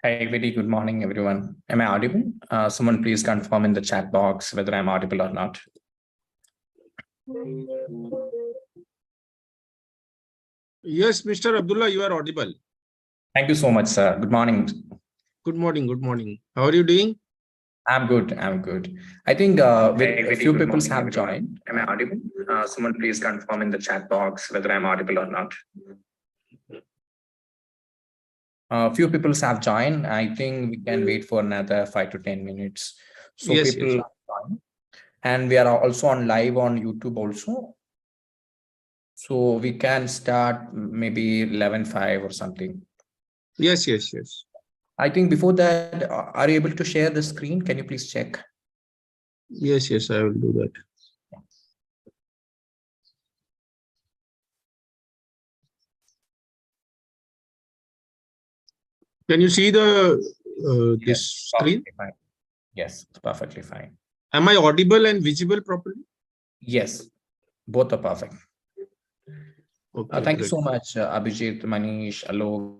Hi, very good morning, everyone. Am I audible? Someone please confirm in the chat box whether I'm audible or not. Yes, Mr. Abdullah, you are audible. Thank you so much, sir. Good morning. Good morning. Good morning. How are you doing? I'm good. I'm good. I think with a few people have joined. Am I audible? Someone please confirm in the chat box whether I'm audible or not. Few people have joined. I think we can wait for another 5 to 10 minutes. So Yes, people yes. have joined. And we are also on live on YouTube also. So we can start maybe 11:05 or something. Yes, yes, yes. I think before that, are you able to share the screen? Can you please check? Yes, yes, I will do that. Can you see the this screen? Fine. Yes, it's perfectly fine. Am I audible and visible properly? Yes, both are perfect. Okay, Thank you great. so much, Abhijit, Manish, Alok,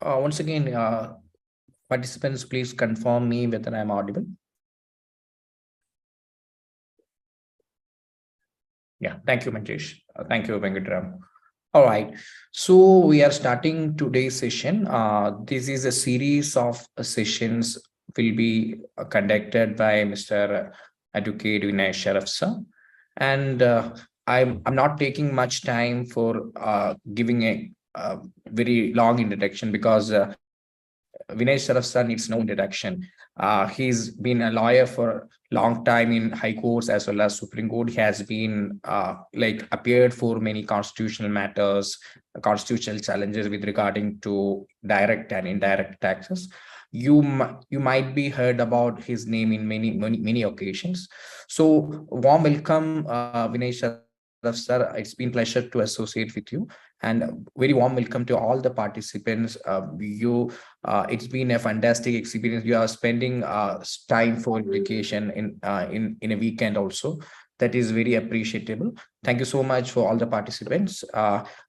Once again, participants, please confirm me whether I'm audible. Yeah, thank you, Manjesh. Thank you, Venkatram. All right, so we are starting today's session. This is a series of sessions will be conducted by Mr. Advocate Vinay Sharaf sir, and I'm not taking much time for giving a very long introduction because Vinay Sharaf sir needs no introduction. He's been a lawyer for long time in high courts as well as Supreme Court. He has been like appeared for many constitutional matters, constitutional challenges with regarding to direct and indirect taxes. You might be heard about his name in many occasions. So warm welcome, Vinay Sharaf sir. It's been pleasure to associate with you, and very warm welcome to all the participants. It's been a fantastic experience. You are spending time for vacation in a weekend also. That is very appreciable. Thank you so much for all the participants.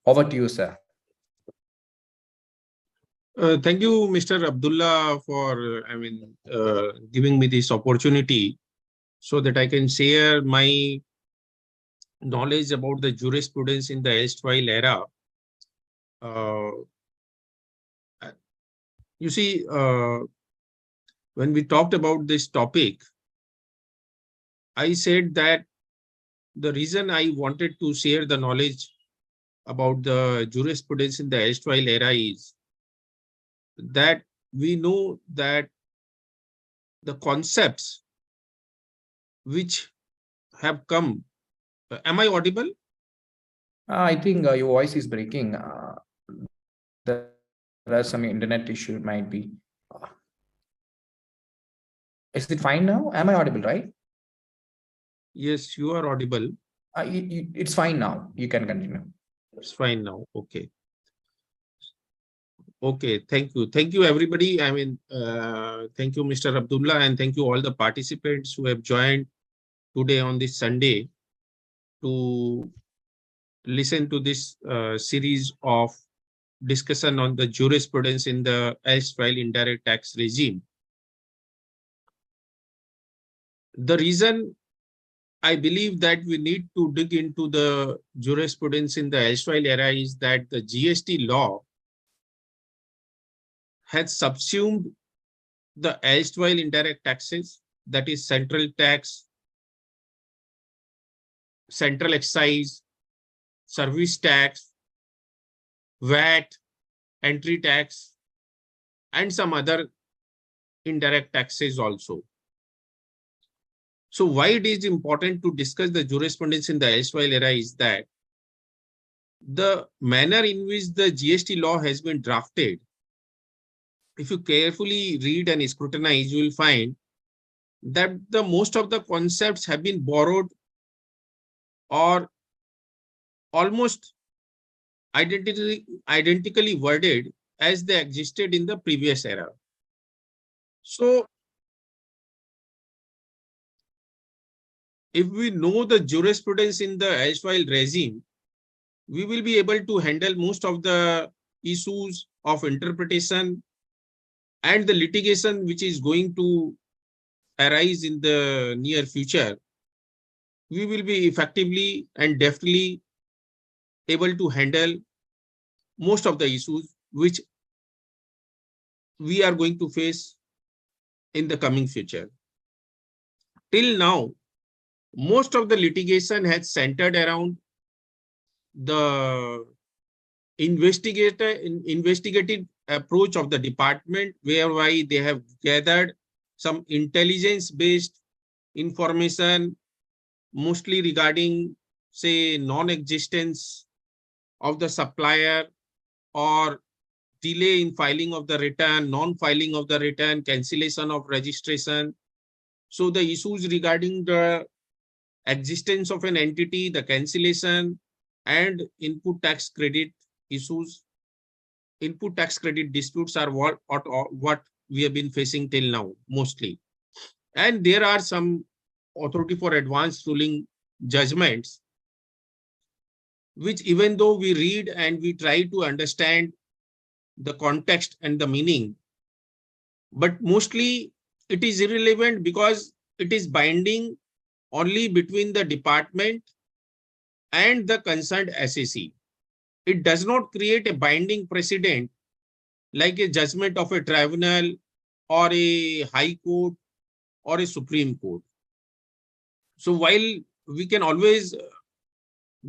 Over to you, sir. Thank you, Mr. Abdullah, for giving me this opportunity so that I can share my knowledge about the jurisprudence in the erstwhile era. You see, when we talked about this topic, I said that the reason I wanted to share the knowledge about the jurisprudence in the erstwhile era is that we know that the concepts which have come. Am I audible? I think your voice is breaking. There are some internet issue. It might be. Is it fine now? Am I audible, right? Yes, you are audible. It's fine now. You can continue. It's fine now. Okay. Okay. Thank you. Thank you, everybody. Thank you, Mr. Abdullah, and thank you all the participants who have joined today on this Sunday to listen to this series of discussion on the jurisprudence in the erstwhile indirect tax regime. The reason I believe that we need to dig into the jurisprudence in the erstwhile era is that the GST law has subsumed the erstwhile indirect taxes, that is central tax, central excise, service tax, VAT, entry tax, and some other indirect taxes also. So why it is important to discuss the jurisprudence in the erstwhile era is that the manner in which the GST law has been drafted, if you carefully read and scrutinize, you will find that the most of the concepts have been borrowed or almost identically worded as they existed in the previous era. So if we know the jurisprudence in the erstwhile regime, we will be able to handle most of the issues of interpretation and the litigation which is going to arise in the near future. We will be effectively and deftly able to handle most of the issues which we are going to face in the coming future. Till now, most of the litigation has centered around the investigative approach of the department, whereby they have gathered some intelligence-based information, mostly regarding, say, non-existence of the supplier or delay in filing of the return, non-filing of the return, cancellation of registration. So the issues regarding the existence of an entity, the cancellation, and input tax credit issues, input tax credit disputes are what we have been facing till now mostly. And there are some authority for advanced ruling judgments, which even though we read and we try to understand the context and the meaning, but mostly it is irrelevant because it is binding only between the department and the concerned SAC. It does not create a binding precedent like a judgment of a tribunal or a high court or a Supreme Court. So while we can always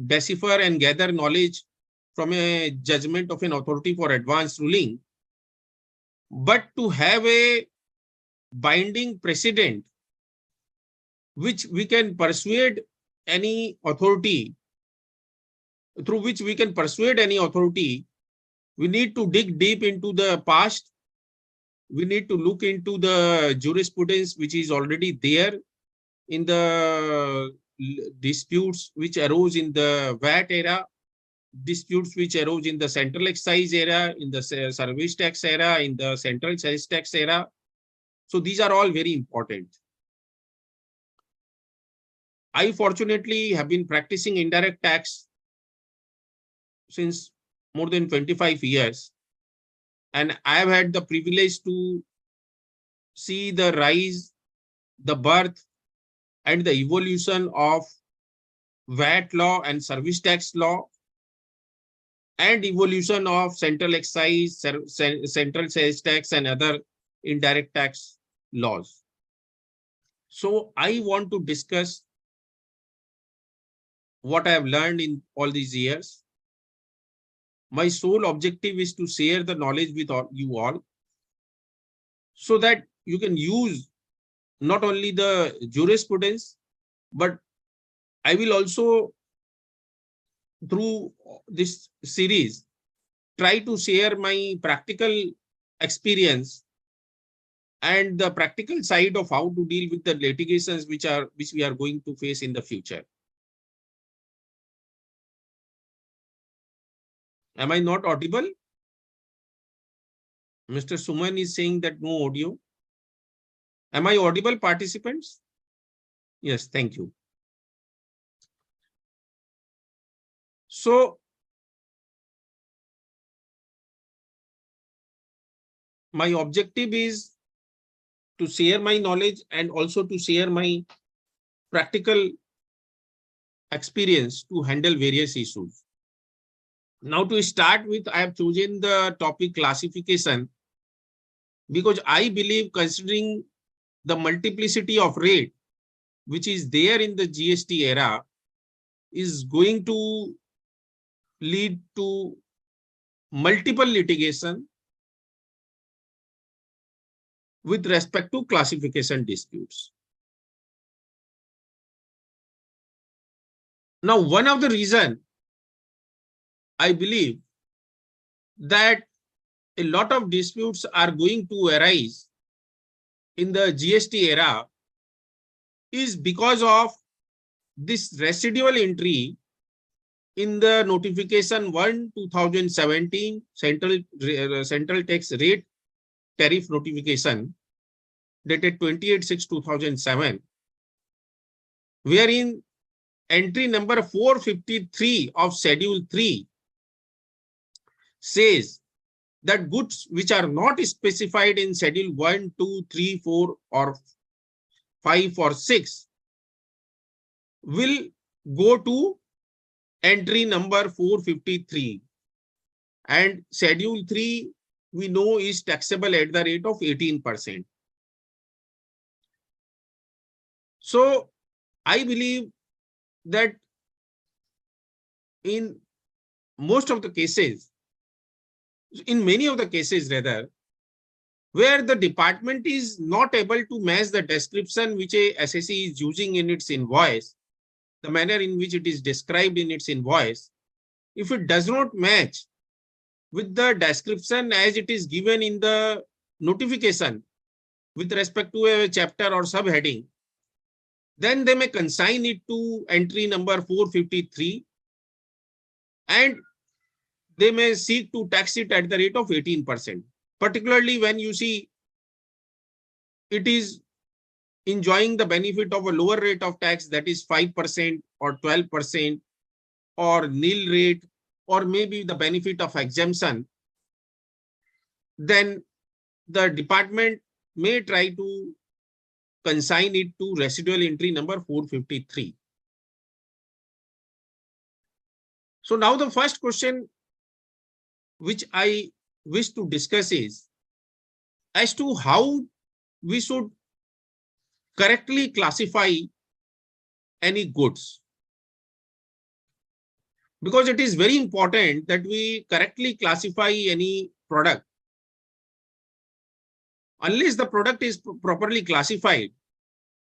decipher and gather knowledge from a judgment of an authority for advance ruling, but to have a binding precedent which we can persuade any authority, through which we can persuade any authority, we need to dig deep into the past. We need to look into the jurisprudence which is already there in the disputes which arose in the VAT era, disputes which arose in the central excise era, in the service tax era, in the central sales tax era. So these are all very important. I fortunately have been practicing indirect tax since more than 25 years. And I have had the privilege to see the rise, the birth, and the evolution of VAT law and service tax law, and evolution of central excise, central sales tax, and other indirect tax laws. So I want to discuss what I have learned in all these years. My sole objective is to share the knowledge with you all, so that you can use not only the jurisprudence, but I will also, through this series, try to share my practical experience and the practical side of how to deal with the litigations which we are going to face in the future. Am I not audible? Mr. Suman is saying that no audio. Am I audible, participants? Yes, thank you. So my objective is to share my knowledge and also to share my practical experience to handle various issues. Now to start with, I have chosen the topic classification because I believe, considering the multiplicity of rate which is there in the GST era, is going to lead to multiple litigation with respect to classification disputes. Now, one of the reasons I believe that a lot of disputes are going to arise in the GST era is because of this residual entry in the notification 1/2017 central tax rate tariff notification dated 28/6/2007, wherein entry number 453 of Schedule 3 says that goods which are not specified in Schedule 1, 2, 3, 4, or 5 or 6 will go to entry number 453. And Schedule 3, we know, is taxable at the rate of 18%. So I believe that in most of the cases, in many of the cases rather, where the department is not able to match the description which a SAC is using in its invoice, the manner in which it is described in its invoice, if it does not match with the description as it is given in the notification with respect to a chapter or subheading, then they may consign it to entry number 453 and they may seek to tax it at the rate of 18%, particularly when you see it is enjoying the benefit of a lower rate of tax, that is 5% or 12% or nil rate, or maybe the benefit of exemption. then the department may try to consign it to residual entry number 453. So now the first question which I wish to discuss is as to how we should correctly classify any goods. Because it is very important that we correctly classify any product. Unless the product is properly classified,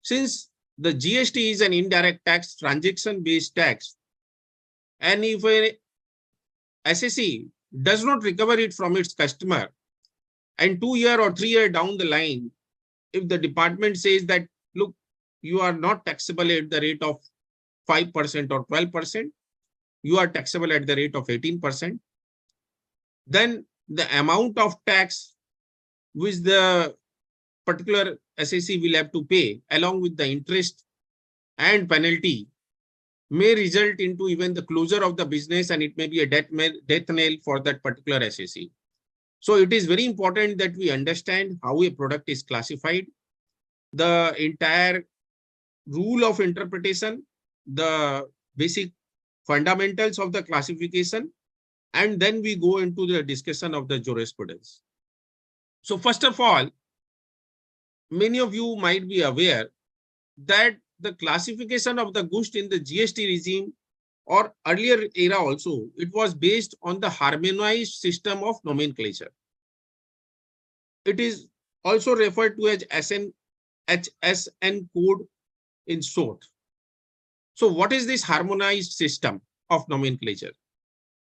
since the GST is an indirect tax, transaction-based tax, and if a SSE does not recover it from its customer, and 2 year or 3 year down the line, if the department says that, look, you are not taxable at the rate of 5% or 12%, you are taxable at the rate of 18%, then the amount of tax which the particular SSE will have to pay along with the interest and penalty may result into even the closure of the business, and it may be a death knell for that particular SSE. So it is very important that we understand how a product is classified, the entire rule of interpretation, the basic fundamentals of the classification, and then we go into the discussion of the jurisprudence. So first of all, many of you might be aware that the classification of the goods in the GST regime or earlier era also, it was based on the harmonized system of nomenclature. It is also referred to as HSN code in short. So what is this harmonized system of nomenclature?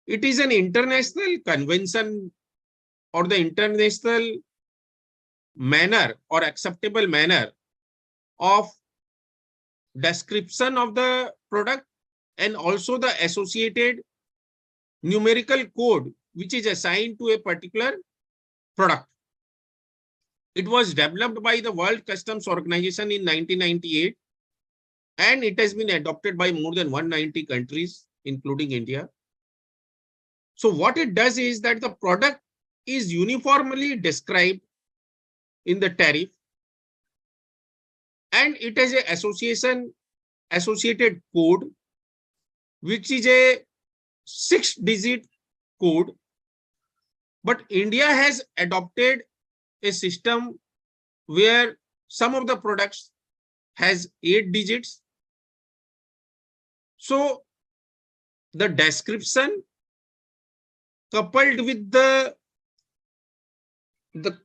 It is an international convention or the international manner or acceptable manner of description of the product and also the associated numerical code which is assigned to a particular product. It was developed by the World Customs Organization in 1998 and it has been adopted by more than 190 countries, including India. So what it does is that the product is uniformly described in the tariff, and it has an associated code, which is a 6-digit code. But India has adopted a system where some of the products has 8 digits. So the description coupled with the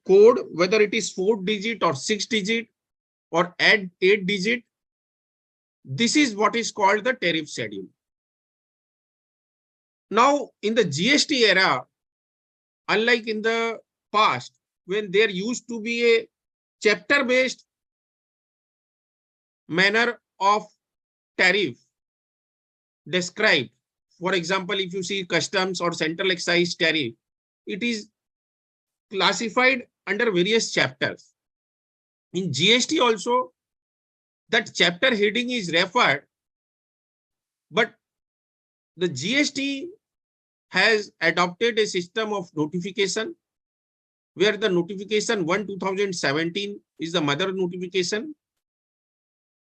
code, whether it is 4-digit or 6-digit or add 8-digit, this is what is called the tariff schedule. Now, in the GST era, unlike in the past, when there used to be a chapter-based manner of tariff described, for example, if you see customs or central excise tariff, it is classified under various chapters. In GST also, that chapter heading is referred, but the GST has adopted a system of notification where the notification 1/2017 is the mother notification.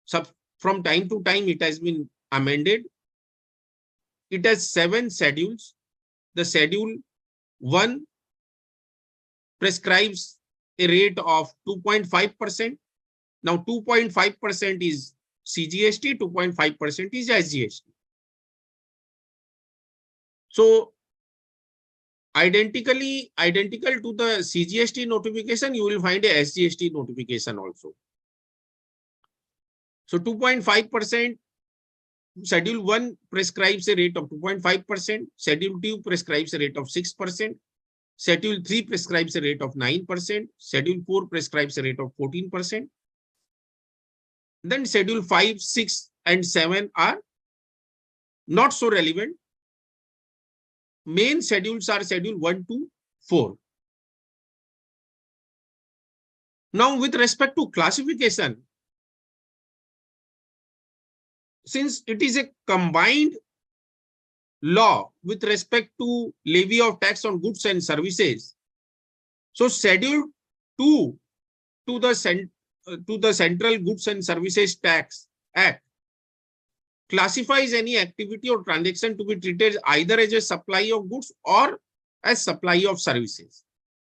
So from time to time, it has been amended. It has 7 schedules. The schedule 1 prescribes a rate of 2.5%. Now 2.5% is CGST, 2.5% is SGST. So identical to the CGST notification, you will find a SGST notification also. So 2.5%, Schedule 1 prescribes a rate of 2.5%, Schedule 2 prescribes a rate of 6%, Schedule 3 prescribes a rate of 9%, Schedule 4 prescribes a rate of 14%. Then Schedule 5, 6, and 7 are not so relevant. Main schedules are Schedule 1 to 4. Now, with respect to classification, since it is a combined law with respect to levy of tax on goods and services, So Schedule 2 to the Central Goods and Services Tax Act classifies any activity or transaction to be treated either as a supply of goods or as supply of services.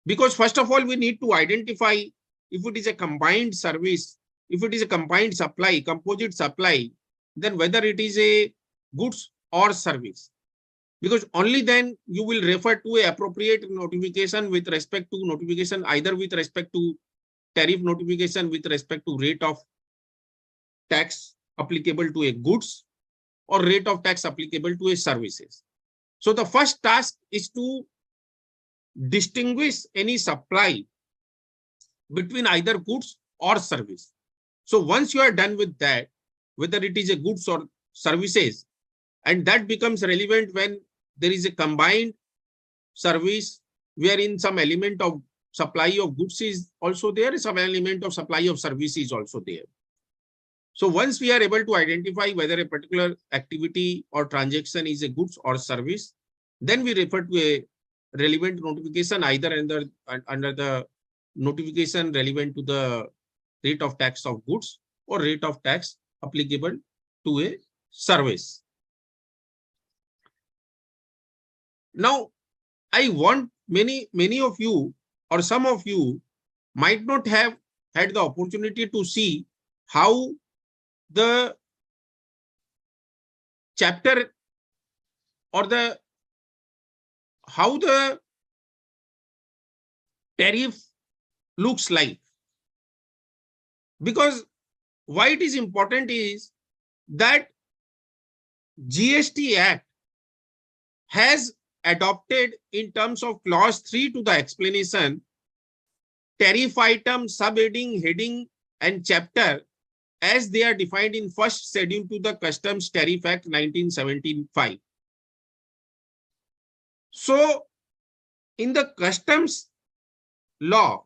Because first of all, we need to identify if it is a combined service, if it is a combined supply, composite supply, then whether it is a goods or service. Because only then you will refer to a appropriate notification with respect to notification, either with respect to tariff notification with respect to rate of tax applicable to a goods or rate of tax applicable to a services. So the first task is to distinguish any supply between either goods or service. So once you are done with that, whether it is a goods or services, and that becomes relevant when there is a combined service wherein some element of supply of goods is also there, some element of supply of service is also there. So once we are able to identify whether a particular activity or transaction is a goods or service, then we refer to a relevant notification either under the notification relevant to the rate of tax of goods or rate of tax applicable to a service. Now, I want many of you or some of you might not have had the opportunity to see how the chapter or how the tariff looks like. Because why it is important is that GST Act has adopted in terms of clause 3 to the explanation tariff item, subheading, heading and chapter as they are defined in first schedule to the Customs Tariff Act 1975. So in the customs law,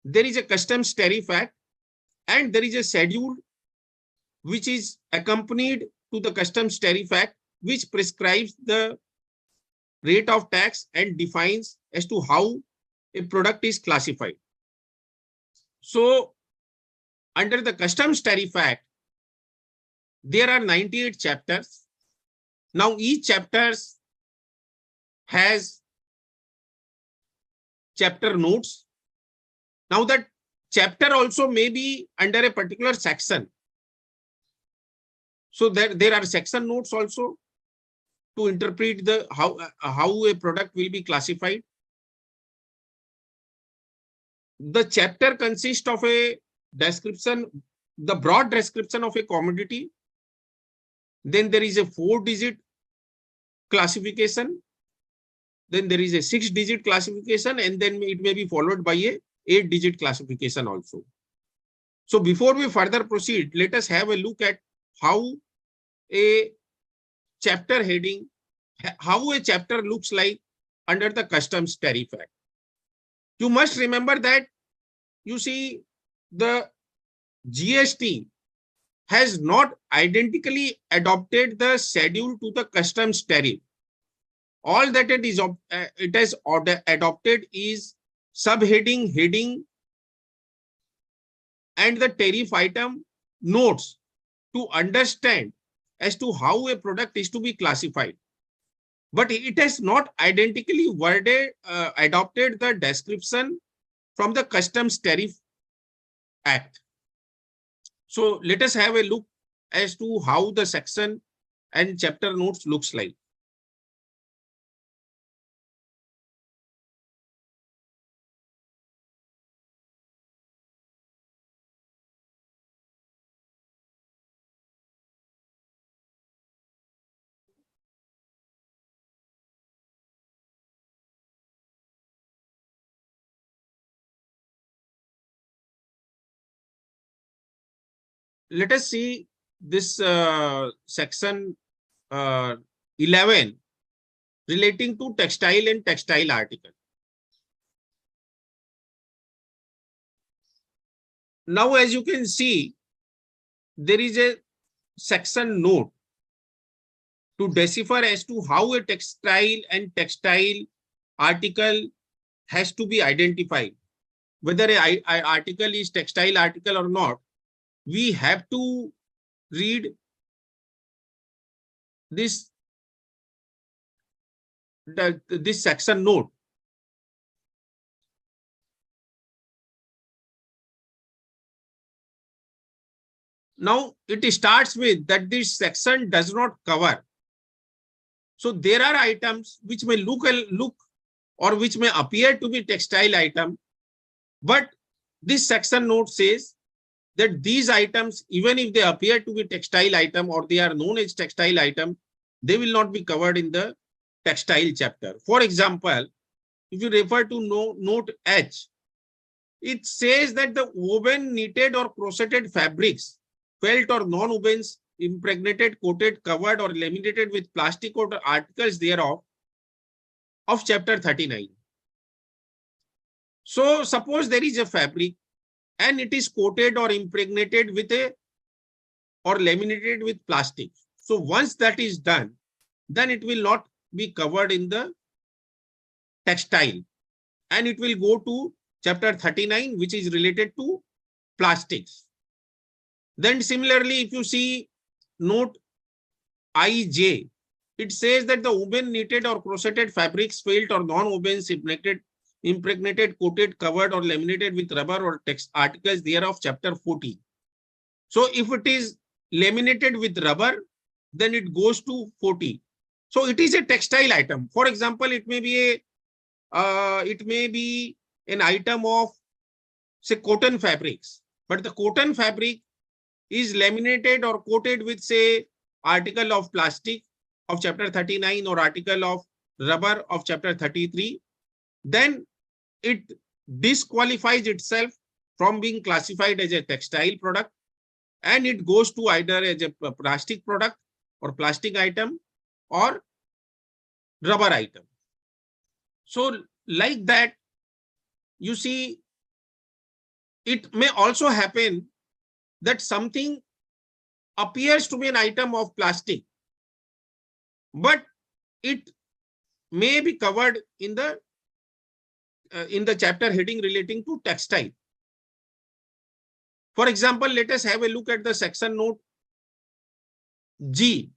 there is a Customs Tariff Act and there is a schedule which is accompanied to the Customs Tariff Act, which prescribes the rate of tax and defines as to how a product is classified. So under the Customs Tariff Act, there are 98 chapters. Now each chapter has chapter notes. Now that chapter also may be under a particular section. So there are section notes also to interpret the how a product will be classified. The chapter consists of a description, the broad description of a commodity. Then there is a 4-digit classification. Then there is a 6-digit classification, and then it may be followed by a 8-digit classification also. So before we further proceed, let us have a look at how a chapter heading, how a chapter looks like under the Customs Tariff Act. You must remember that, you see, the GST has not identically adopted the schedule to the customs tariff. All that it has adopted is subheading, heading, and the tariff item notes to understand as to how a product is to be classified. But it has not identically adopted the description from the Customs Tariff Act. So let us have a look as to how the section and chapter notes looks like. Let us see this section 11 relating to textile and textile article. Now, as you can see, there is a section note to decipher as to how a textile and textile article has to be identified. Whether a article is textile article or not, we have to read this section note. Now it starts with that this section does not cover. So there are items which may look or which may appear to be textile item, but this section note says that these items, even if they appear to be textile item or they are known as textile item, they will not be covered in the textile chapter. For example, if you refer to note H, it says that the woven, knitted or crocheted fabrics, felt or non-woven, impregnated, coated, covered or laminated with plastic or articles thereof of chapter 39. So suppose there is a fabric and it is coated or impregnated with or laminated with plastic. So once that is done, then it will not be covered in the textile and it will go to chapter 39, which is related to plastics. Then similarly, if you see note IJ, it says that the woven, knitted or crocheted fabrics, felt or non-woven, impregnated, coated, covered or laminated with rubber or text articles thereof, chapter 40. So if it is laminated with rubber, then it goes to 40. So it is a textile item. For example, it may be an item of, say, cotton fabrics, but the cotton fabric is laminated or coated with, say, article of plastic of chapter 39 or article of rubber of chapter 33, then it disqualifies itself from being classified as a textile product and it goes to either as a plastic product or plastic item or rubber item. So like that, you see, it may also happen that something appears to be an item of plastic, but it may be covered in the chapter heading relating to textile. For example, let us have a look at the section note G.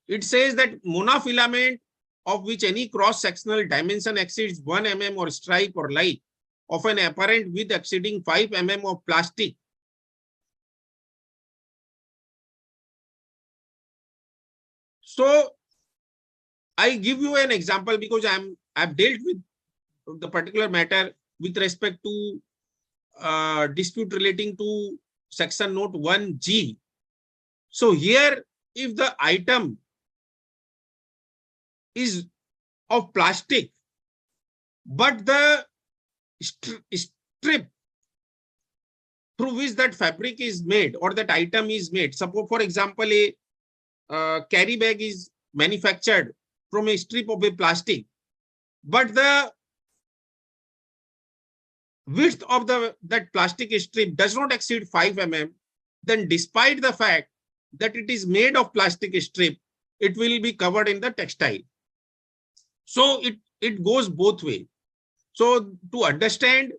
It says that monofilament of which any cross-sectional dimension exceeds 1 mm or stripe or like of an apparent width exceeding 5 mm of plastic . So I give you an example because I've dealt with the particular matter with respect to dispute relating to section note 1G. So here, if the item is of plastic, but the strip through which that fabric is made or that item is made, suppose for example a carry bag is manufactured from a strip of a plastic, but the width of that plastic strip does not exceed 5 mm, then despite the fact that it is made of plastic strip, it will be covered in the textile. So it goes both ways. So to understand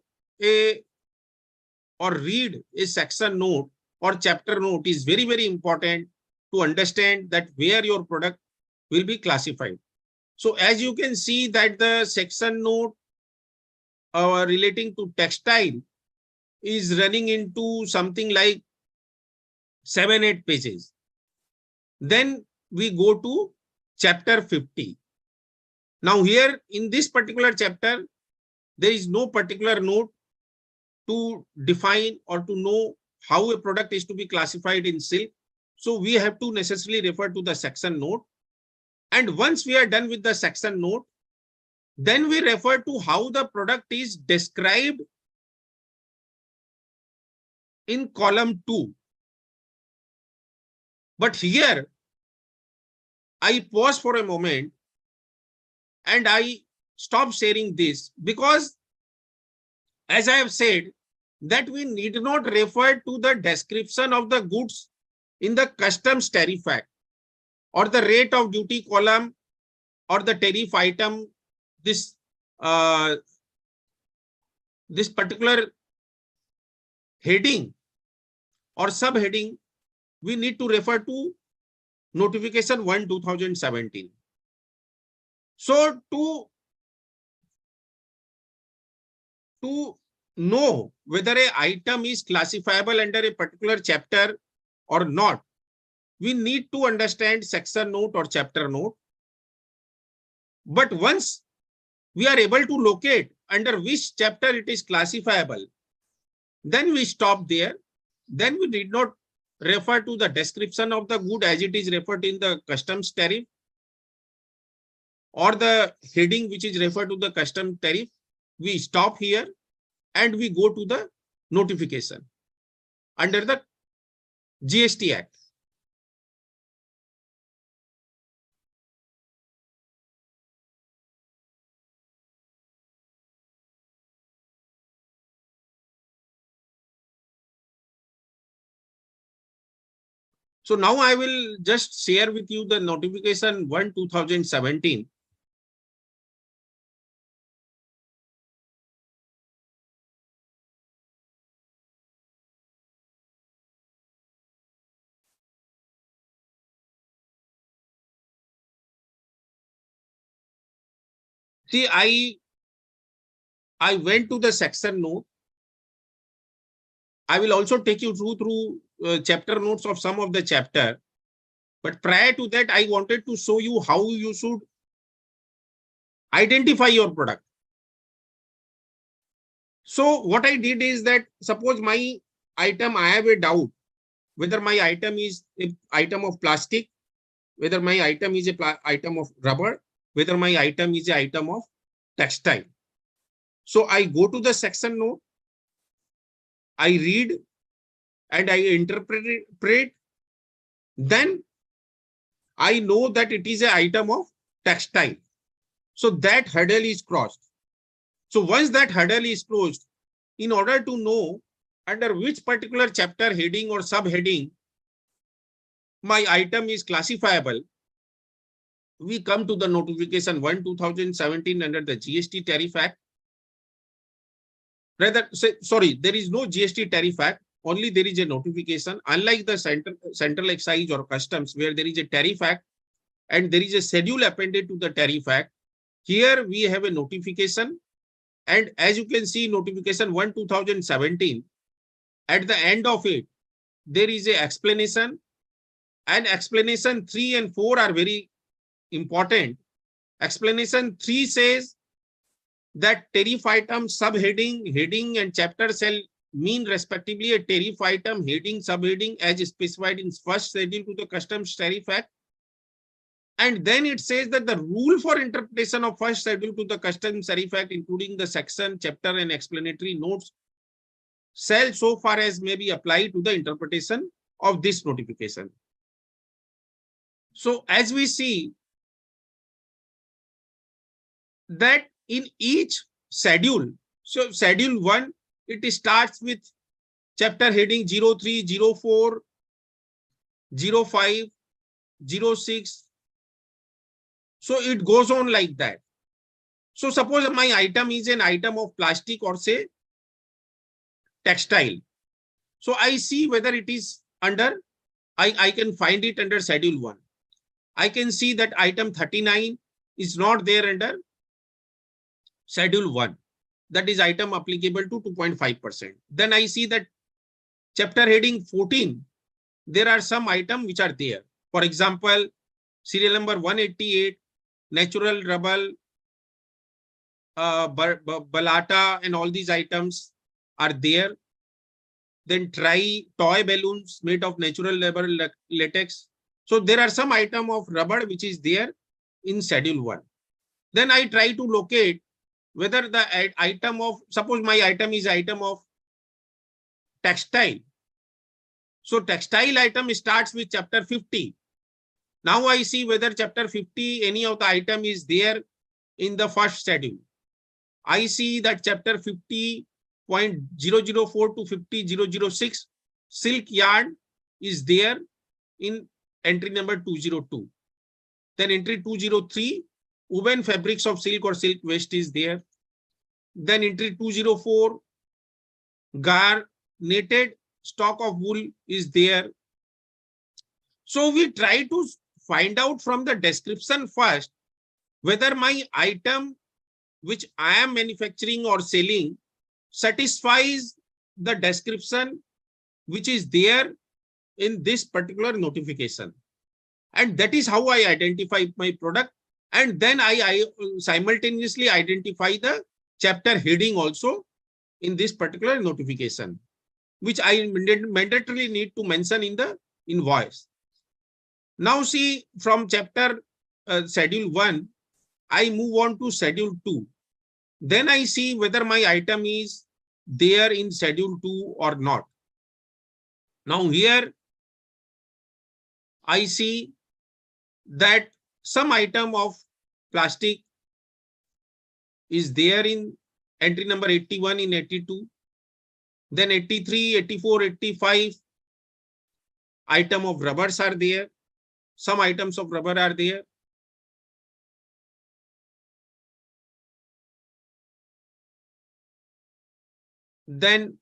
or read a section note or chapter note is very, very important to understand that where your product will be classified. So as you can see that the section note relating to textile is running into something like 7-8 pages. Then we go to chapter 50. Now here in this particular chapter, there is no particular note to define or to know how a product is to be classified in silk. So we have to necessarily refer to the section note. And once we are done with the section note, then we refer to how the product is described in column 2. But here, I pause for a moment and I stop sharing this because, as I have said, that we need not refer to the description of the goods in the customs tariff act or the rate of duty column or the tariff item, this this particular heading or subheading, we need to refer to notification 1/2017. So to know whether an item is classifiable under a particular chapter or not, we need to understand section note or chapter note. But once we are able to locate under which chapter it is classifiable, then we stop there. Then we did not refer to the description of the good as it is referred in the customs tariff or the heading which is referred to the custom tariff. We stop here and we go to the notification under the GST Act. So now I will just share with you the notification 1/2017. See, I went to the section note. I will also take you through chapter notes of some of the chapter. But prior to that, I wanted to show you how you should identify your product. So what I did is that suppose my item, I have a doubt whether my item is an item of plastic, whether my item is an item of rubber, whether my item is an item of textile. So I go to the section note, I read and I interpret. Then I know that it is an item of textile. So that hurdle is crossed. So once that hurdle is closed, in order to know under which particular chapter heading or subheading my item is classifiable, we come to the notification 1/2017 under the GST Tariff Act. Rather, sorry, there is no GST Tariff Act, only there is a notification. Unlike the central excise or customs where there is a Tariff Act and there is a schedule appended to the Tariff Act, here we have a notification. And as you can see, notification 1/2017, at the end of it, there is a explanation, and explanation 3 and 4 are very important. Explanation 3 says that tariff item, subheading, heading, and chapter shall mean respectively a tariff item, heading, subheading as specified in first schedule to the Customs Tariff Act. And then it says that the rule for interpretation of first schedule to the Customs Tariff Act, including the section, chapter, and explanatory notes, shall so far as may be applied to the interpretation of this notification. So as we see that in each schedule, so schedule 1, it starts with chapter heading 03, 04, 05, 06. So it goes on like that. So suppose my item is an item of plastic or say textile. So I see whether it is under, I can find it under schedule 1. I can see that item 39 is not there under schedule 1. That is item applicable to 2.5%. Then I see that chapter heading 14, there are some items which are there. For example, serial number 188, natural rubber, balata, and all these items are there. Then toy balloons made of natural rubber latex. So there are some item of rubber which is there in schedule 1. Then I try to locate whether the item of, suppose my item is item of textile. So textile item starts with chapter 50. Now I see whether chapter 50, any of the item is there in the first schedule. I see that chapter 50.004 to 50.006 silk yarn is there in entry number 202. Then entry 203, woven fabrics of silk or silk waste is there. Then entry 204, garneted stock of wool is there. So we try to find out from the description first whether my item which I am manufacturing or selling satisfies the description which is there in this particular notification. And that is how I identify my product. And then I simultaneously identify the chapter heading also in this particular notification, which I mandatorily need to mention in the invoice. Now see, from chapter schedule 1, I move on to schedule 2. Then I see whether my item is there in schedule 2 or not. Now here I see that some item of plastic is there in entry number 81 in 82. Then 83, 84, 85 item of rubbers are there. Some items of rubber are there. Then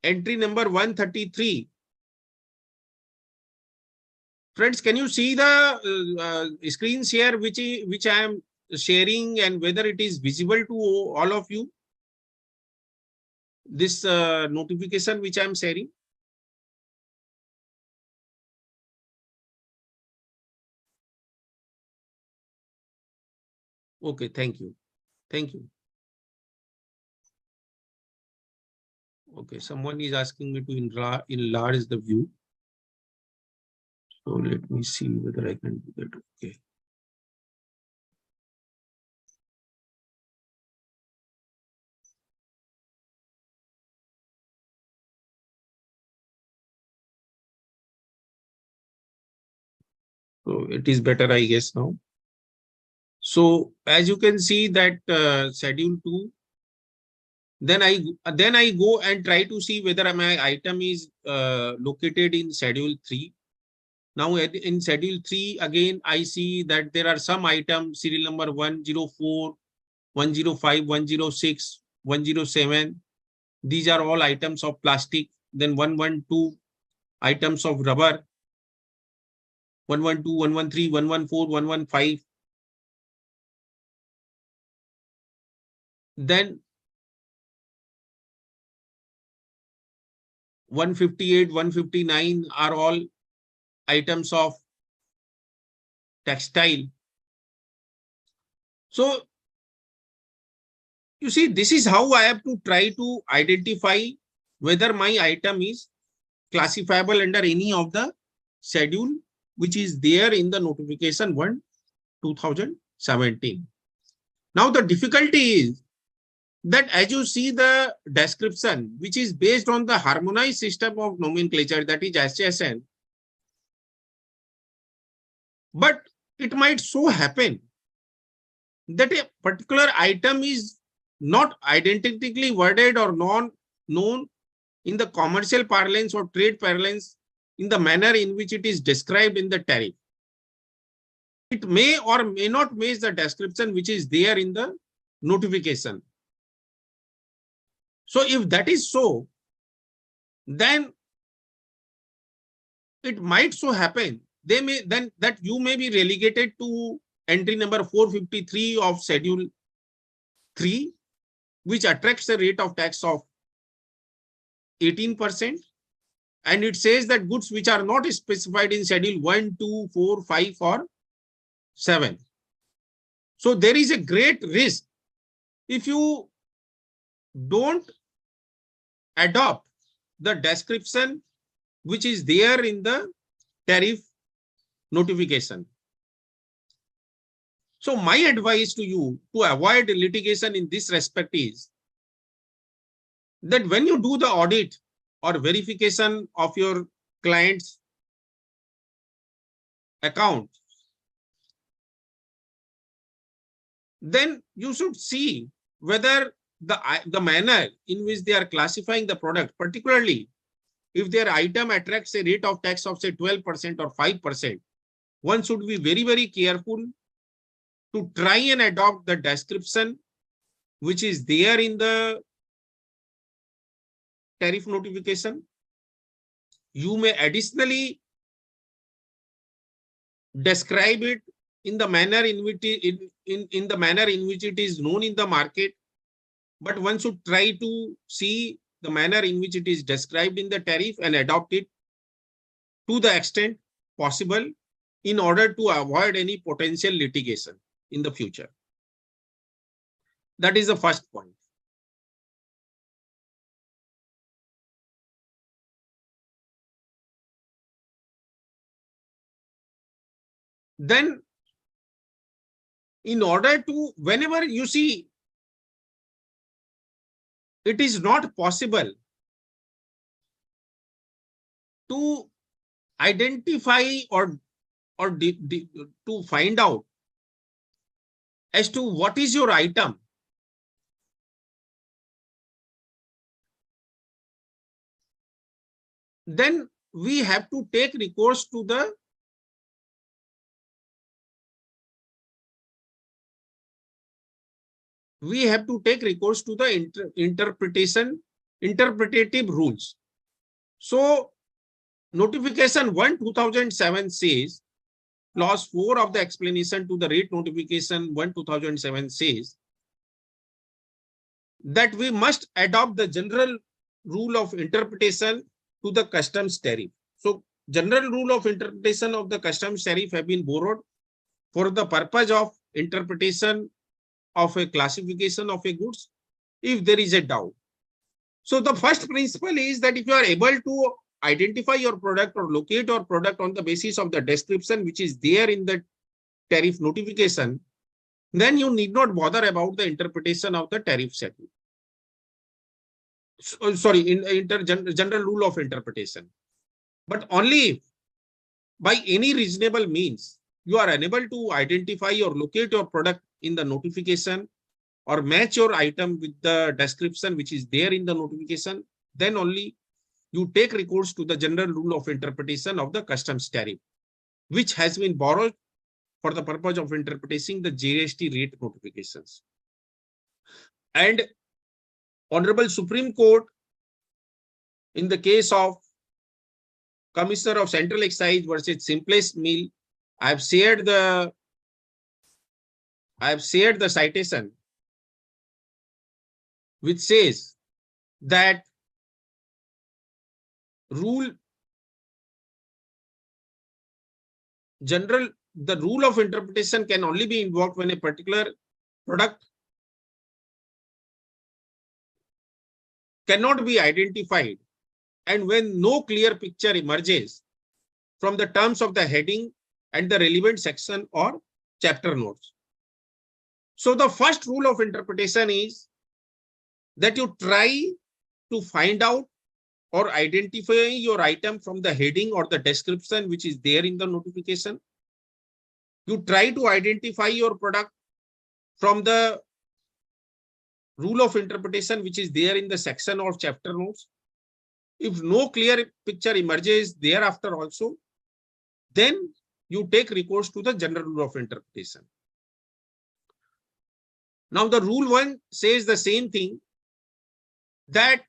entry number 133. Friends, can you see the screens here which I am sharing, and whether it is visible to all of you? This notification which I am sharing. Okay, thank you. Thank you. Okay, someone is asking me to enlarge the view. So let me see whether I can do that. Okay. So it is better, I guess, now. So as you can see that schedule 2, then I go and try to see whether my item is located in schedule 3. Now in schedule 3, again, I see that there are some items, serial number 104, 105, 106, 107. These are all items of plastic. Then 112 items of rubber, 112, 113, 114, 115. Then 158, 159 are all items of textile. So you see, this is how I have to try to identify whether my item is classifiable under any of the schedule which is there in the notification 1 2017. Now the difficulty is that as you see the description, which is based on the harmonized system of nomenclature, that is SSN, but it might so happen that a particular item is not identically worded or known in the commercial parlance or trade parlance in the manner in which it is described in the tariff. It may or may not match the description which is there in the notification. So if that is so, then it might so happen that you may be relegated to entry number 453 of schedule 3, which attracts a rate of tax of 18%. And it says that goods which are not specified in schedule 1, 2, 4, 5, or 7. So there is a great risk if you don't adopt the description which is there in the tariff notification. So my advice to you to avoid litigation in this respect is that when you do the audit or verification of your client's account, then you should see whether the manner in which they are classifying the product, particularly if their item attracts a rate of tax of say 12% or 5%, one should be very, very careful to try and adopt the description which is there in the tariff notification. You may additionally describe it in the manner in which in the manner in which it is known in the market, but one should try to see the manner in which it is described in the tariff and adopt it to the extent possible in order to avoid any potential litigation in the future. That is the first point. Then, in order to, whenever you see it is not possible to identify or to find out as to what is your item, then we have to take recourse to the interpretative rules. So notification 1/2007 says, clause 4 of the explanation to the rate notification 1/2007 says that we must adopt the general rule of interpretation to the customs tariff. So general rule of interpretation of the customs tariff have been borrowed for the purpose of interpretation of a classification of a goods if there is a doubt. So the first principle is that if you are able to identify your product or locate your product on the basis of the description which is there in the tariff notification, then you need not bother about the interpretation of the tariff schedule. General rule of interpretation. But only if by any reasonable means you are unable to identify or locate your product in the notification or match your item with the description which is there in the notification, then only you take recourse to the general rule of interpretation of the customs tariff, which has been borrowed for the purpose of interpreting the GST rate notifications. And Honorable Supreme Court, in the case of Commissioner of Central Excise versus Simplest Mill, I have shared the citation which says that the rule of interpretation can only be invoked when a particular product cannot be identified and when no clear picture emerges from the terms of the heading and the relevant section or chapter notes. So the first rule of interpretation is that you try to find out or identify your item from the heading or the description which is there in the notification. You try to identify your product from the rule of interpretation which is there in the section or chapter notes. If no clear picture emerges thereafter also, then you take recourse to the general rule of interpretation. Now the rule 1 says the same thing, that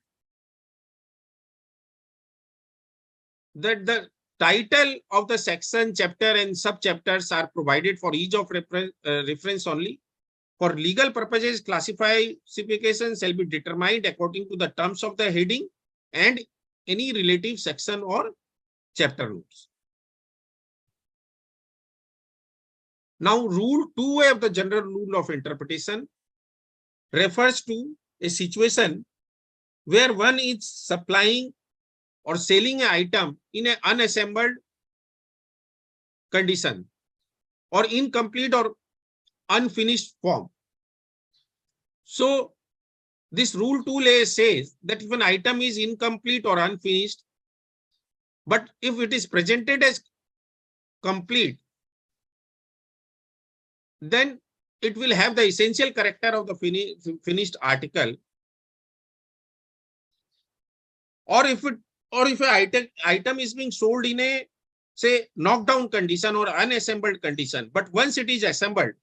the title of the section, chapter and subchapters are provided for ease of reference only. For legal purposes, classification shall be determined according to the terms of the heading and any relative section or chapter notes. Now, rule 2 of the general rule of interpretation refers to a situation where one is supplying or selling an item in an unassembled condition or incomplete or unfinished form. So this rule 2 says that if an item is incomplete or unfinished, but if it is presented as complete, then it will have the essential character of the finished article. Or if an item is being sold in a, say, knockdown condition or unassembled condition, but once it is assembled,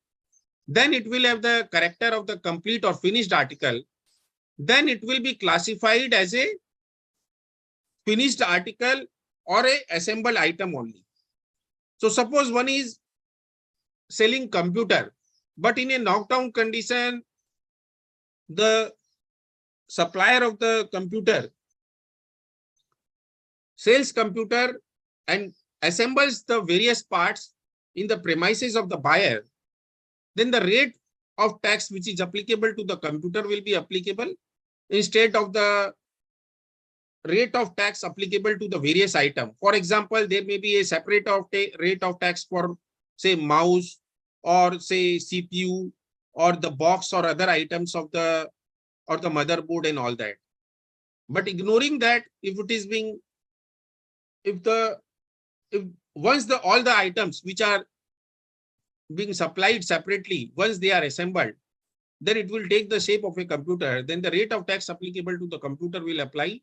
then it will have the character of the complete or finished article, then it will be classified as a finished article or a assembled item only. So suppose one is selling computer, but in a knockdown condition, the supplier of the computer sells computer and assembles the various parts in the premises of the buyer, then the rate of tax which is applicable to the computer will be applicable instead of the rate of tax applicable to the various item. For example, there may be a separate rate of tax for, say, mouse or say CPU or the box or other items of the or the motherboard and all that. But ignoring that, if it is being, if once all the items which are being supplied separately, once they are assembled, then it will take the shape of a computer, then the rate of tax applicable to the computer will apply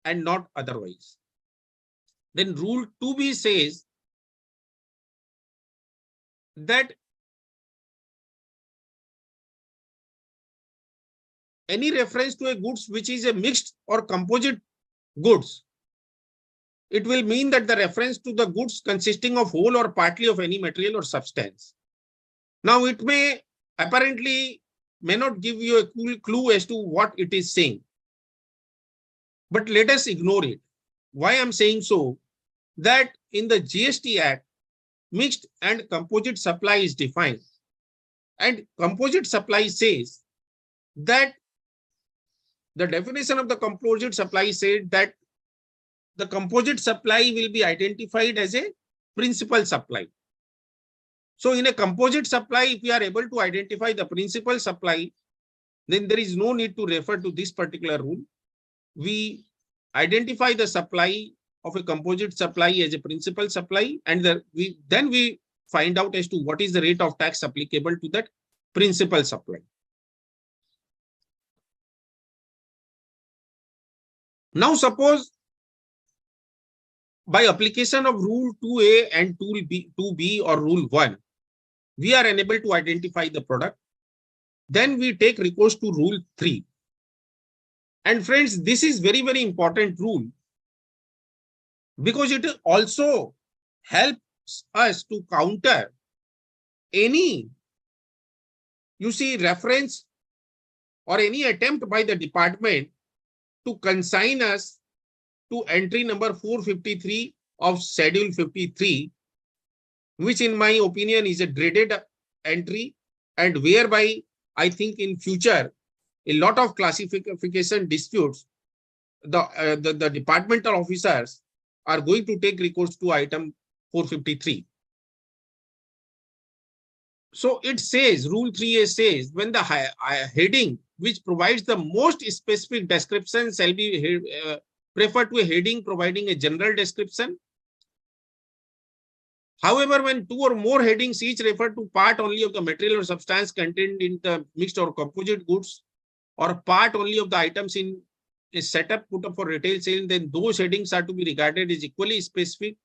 and not otherwise. Then rule 2B says that any reference to a goods which is a mixed or composite goods, it will mean that the reference to the goods consisting of whole or partly of any material or substance. Now it may apparently may not give you a cool clue as to what it is saying, but let us ignore it. Why I'm saying so? That in the GST Act, mixed and composite supply is defined, and composite supply says that the definition of the composite supply said that the composite supply will be identified as a principal supply. So in a composite supply, if we are able to identify the principal supply, then there is no need to refer to this particular rule. We identify the supply of a composite supply as a principal supply, and then we find out as to what is the rate of tax applicable to that principal supply. Now suppose by application of rule 2A and 2B or rule 1, we are unable to identify the product. Then we take recourse to rule 3. And friends, this is very, very important rule because it also helps us to counter any, you see, reference or any attempt by the department to consign us to entry number 453 of Schedule 53, which in my opinion is a dreaded entry, and whereby I think in future a lot of classification disputes, the departmental officers are going to take recourse to item 453. So it says, rule 3A says, when the heading which provides the most specific description shall be preferred to a heading providing a general description. However, when two or more headings each refer to part only of the material or substance contained in the mixed or composite goods, or part only of the items in a setup put up for retail sale, then those headings are to be regarded as equally specific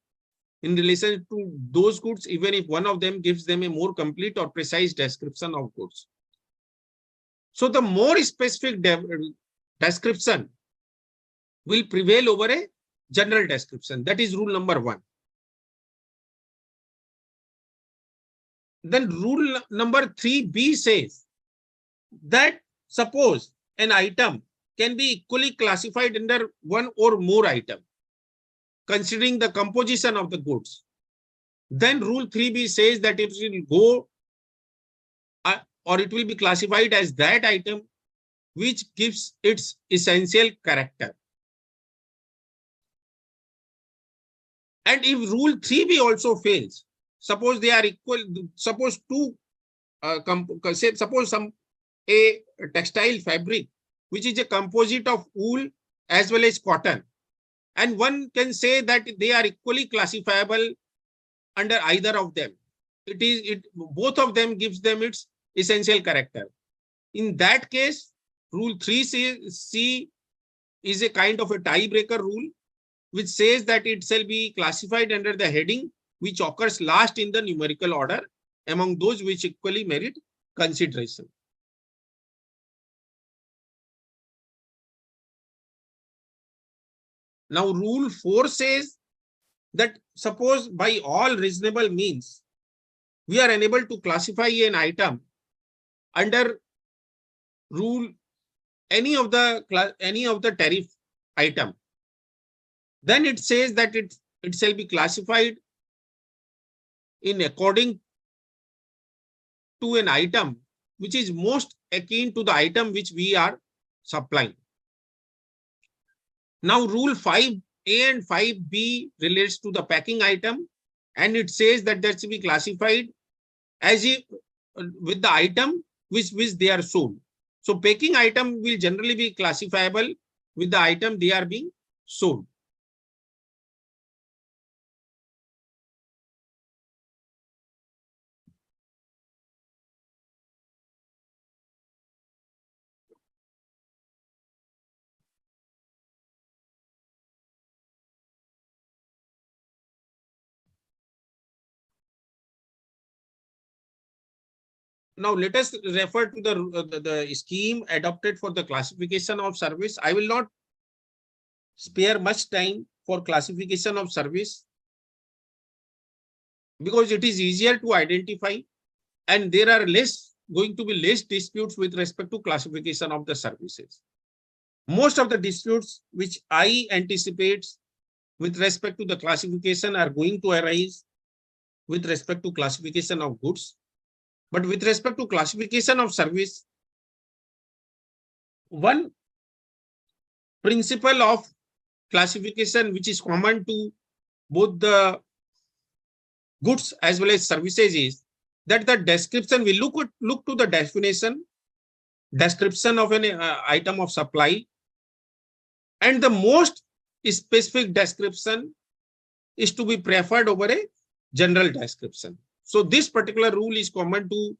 in relation to those goods, even if one of them gives them a more complete or precise description of goods. So the more specific description will prevail over a general description. That is rule number 1. Then rule number 3B says that suppose an item can be equally classified under one or more item, considering the composition of the goods, then rule 3B says that it will go or it will be classified as that item which gives its essential character. And if rule 3B also fails, suppose they are equal, suppose suppose a textile fabric which is a composite of wool as well as cotton, and one can say that they are equally classifiable under either of them. Both of them gives them its essential character. In that case, rule 3C is a kind of a tiebreaker rule which says that it shall be classified under the heading which occurs last in the numerical order, among those which equally merit consideration. Now, rule 4 says that suppose by all reasonable means, we are unable to classify an item under rule any of the tariff item, then it says that it shall be classified in according to an item which is most akin to the item which we are supplying. Now, rule 5A and 5B relates to the packing item, and it says that that should be classified as if with the item which they are sold. So packing item will generally be classifiable with the item they are being sold. Now let us refer to the scheme adopted for the classification of service. I will not spare much time for classification of service because it is easier to identify and there are going to be less disputes with respect to classification of the services. Most of the disputes which I anticipate with respect to the classification are going to arise with respect to classification of goods. But with respect to classification of service, one principle of classification which is common to both the goods as well as services is that the description, we look to the description of an item of supply, and the most specific description is to be preferred over a general description. So this particular rule is common to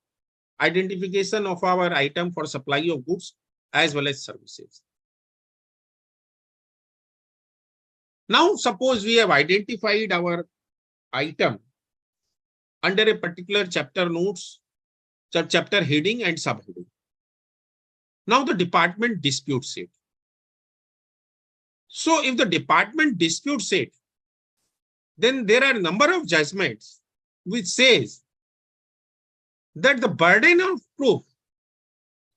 identification of our item for supply of goods as well as services. Now, suppose we have identified our item under a particular chapter notes, chapter heading and subheading. Now the department disputes it. So if the department disputes it, then there are a number of judgments which says that the burden of proof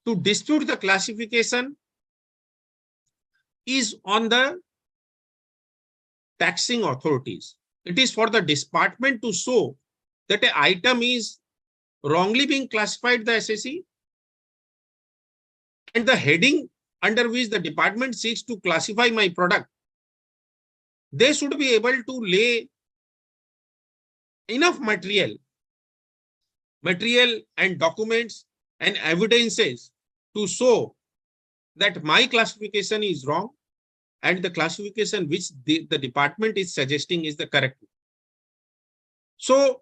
to dispute the classification is on the taxing authorities. It is for the department to show that an item is wrongly being classified the SSE, and the heading under which the department seeks to classify my product, they should be able to lay enough material and documents and evidences to show that my classification is wrong and the classification which the department is suggesting is the correct one. So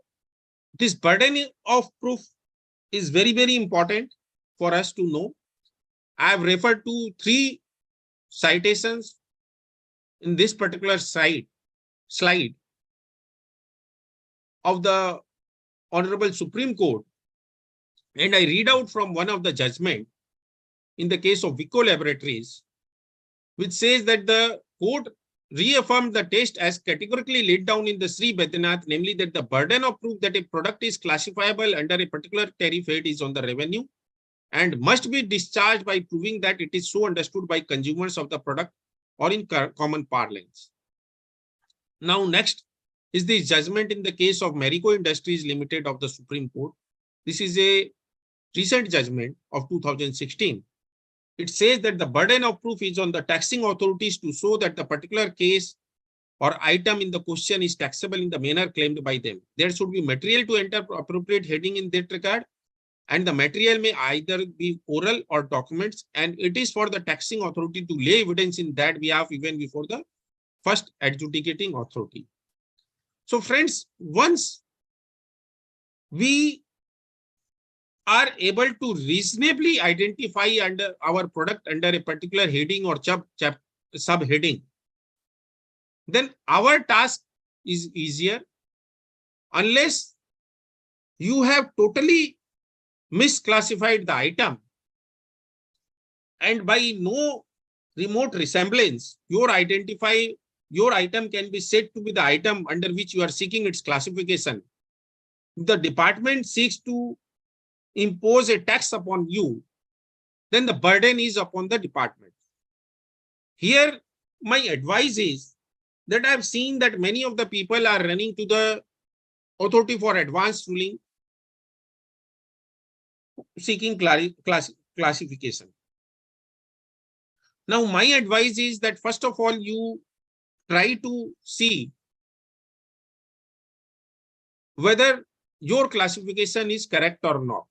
this burden of proof is very, very important for us to know. I have referred to 3 citations in this particular slide of the Honorable Supreme Court, and I read out from one of the judgment in the case of Vico Laboratories, which says that the court reaffirmed the test as categorically laid down in the Sri Baidyanath, namely that the burden of proof that a product is classifiable under a particular tariff head is on the revenue and must be discharged by proving that it is so understood by consumers of the product or in common parlance. Now next is the judgment in the case of Marico Industries Limited of the Supreme Court. This is a recent judgment of 2016. It says that the burden of proof is on the taxing authorities to show that the particular case or item in the question is taxable in the manner claimed by them. There should be material to enter appropriate heading in that regard, and the material may either be oral or documents, and it is for the taxing authority to lay evidence in that behalf even before the first adjudicating authority. So friends, once we are able to reasonably identify under our product under a particular heading or subheading, then our task is easier, unless you have totally misclassified the item, and by no remote resemblance, your item can be said to be the item under which you are seeking its classification. The department seeks to impose a tax upon you, then the burden is upon the department. Here, my advice is that I've seen that many of the people are running to the authority for advanced ruling, seeking classification. Now, my advice is that first of all, you try to see whether your classification is correct or not.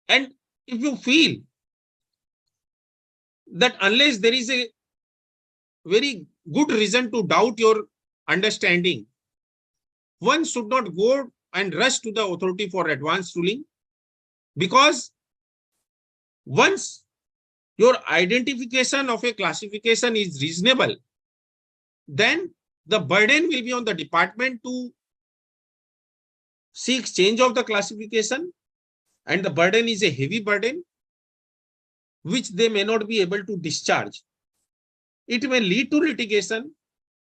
And if you feel that unless there is a very good reason to doubt your understanding, one should not go and rush to the authority for advanced ruling, because once your identification of a classification is reasonable, then the burden will be on the department to seek change of the classification, and the burden is a heavy burden which they may not be able to discharge. It may lead to litigation,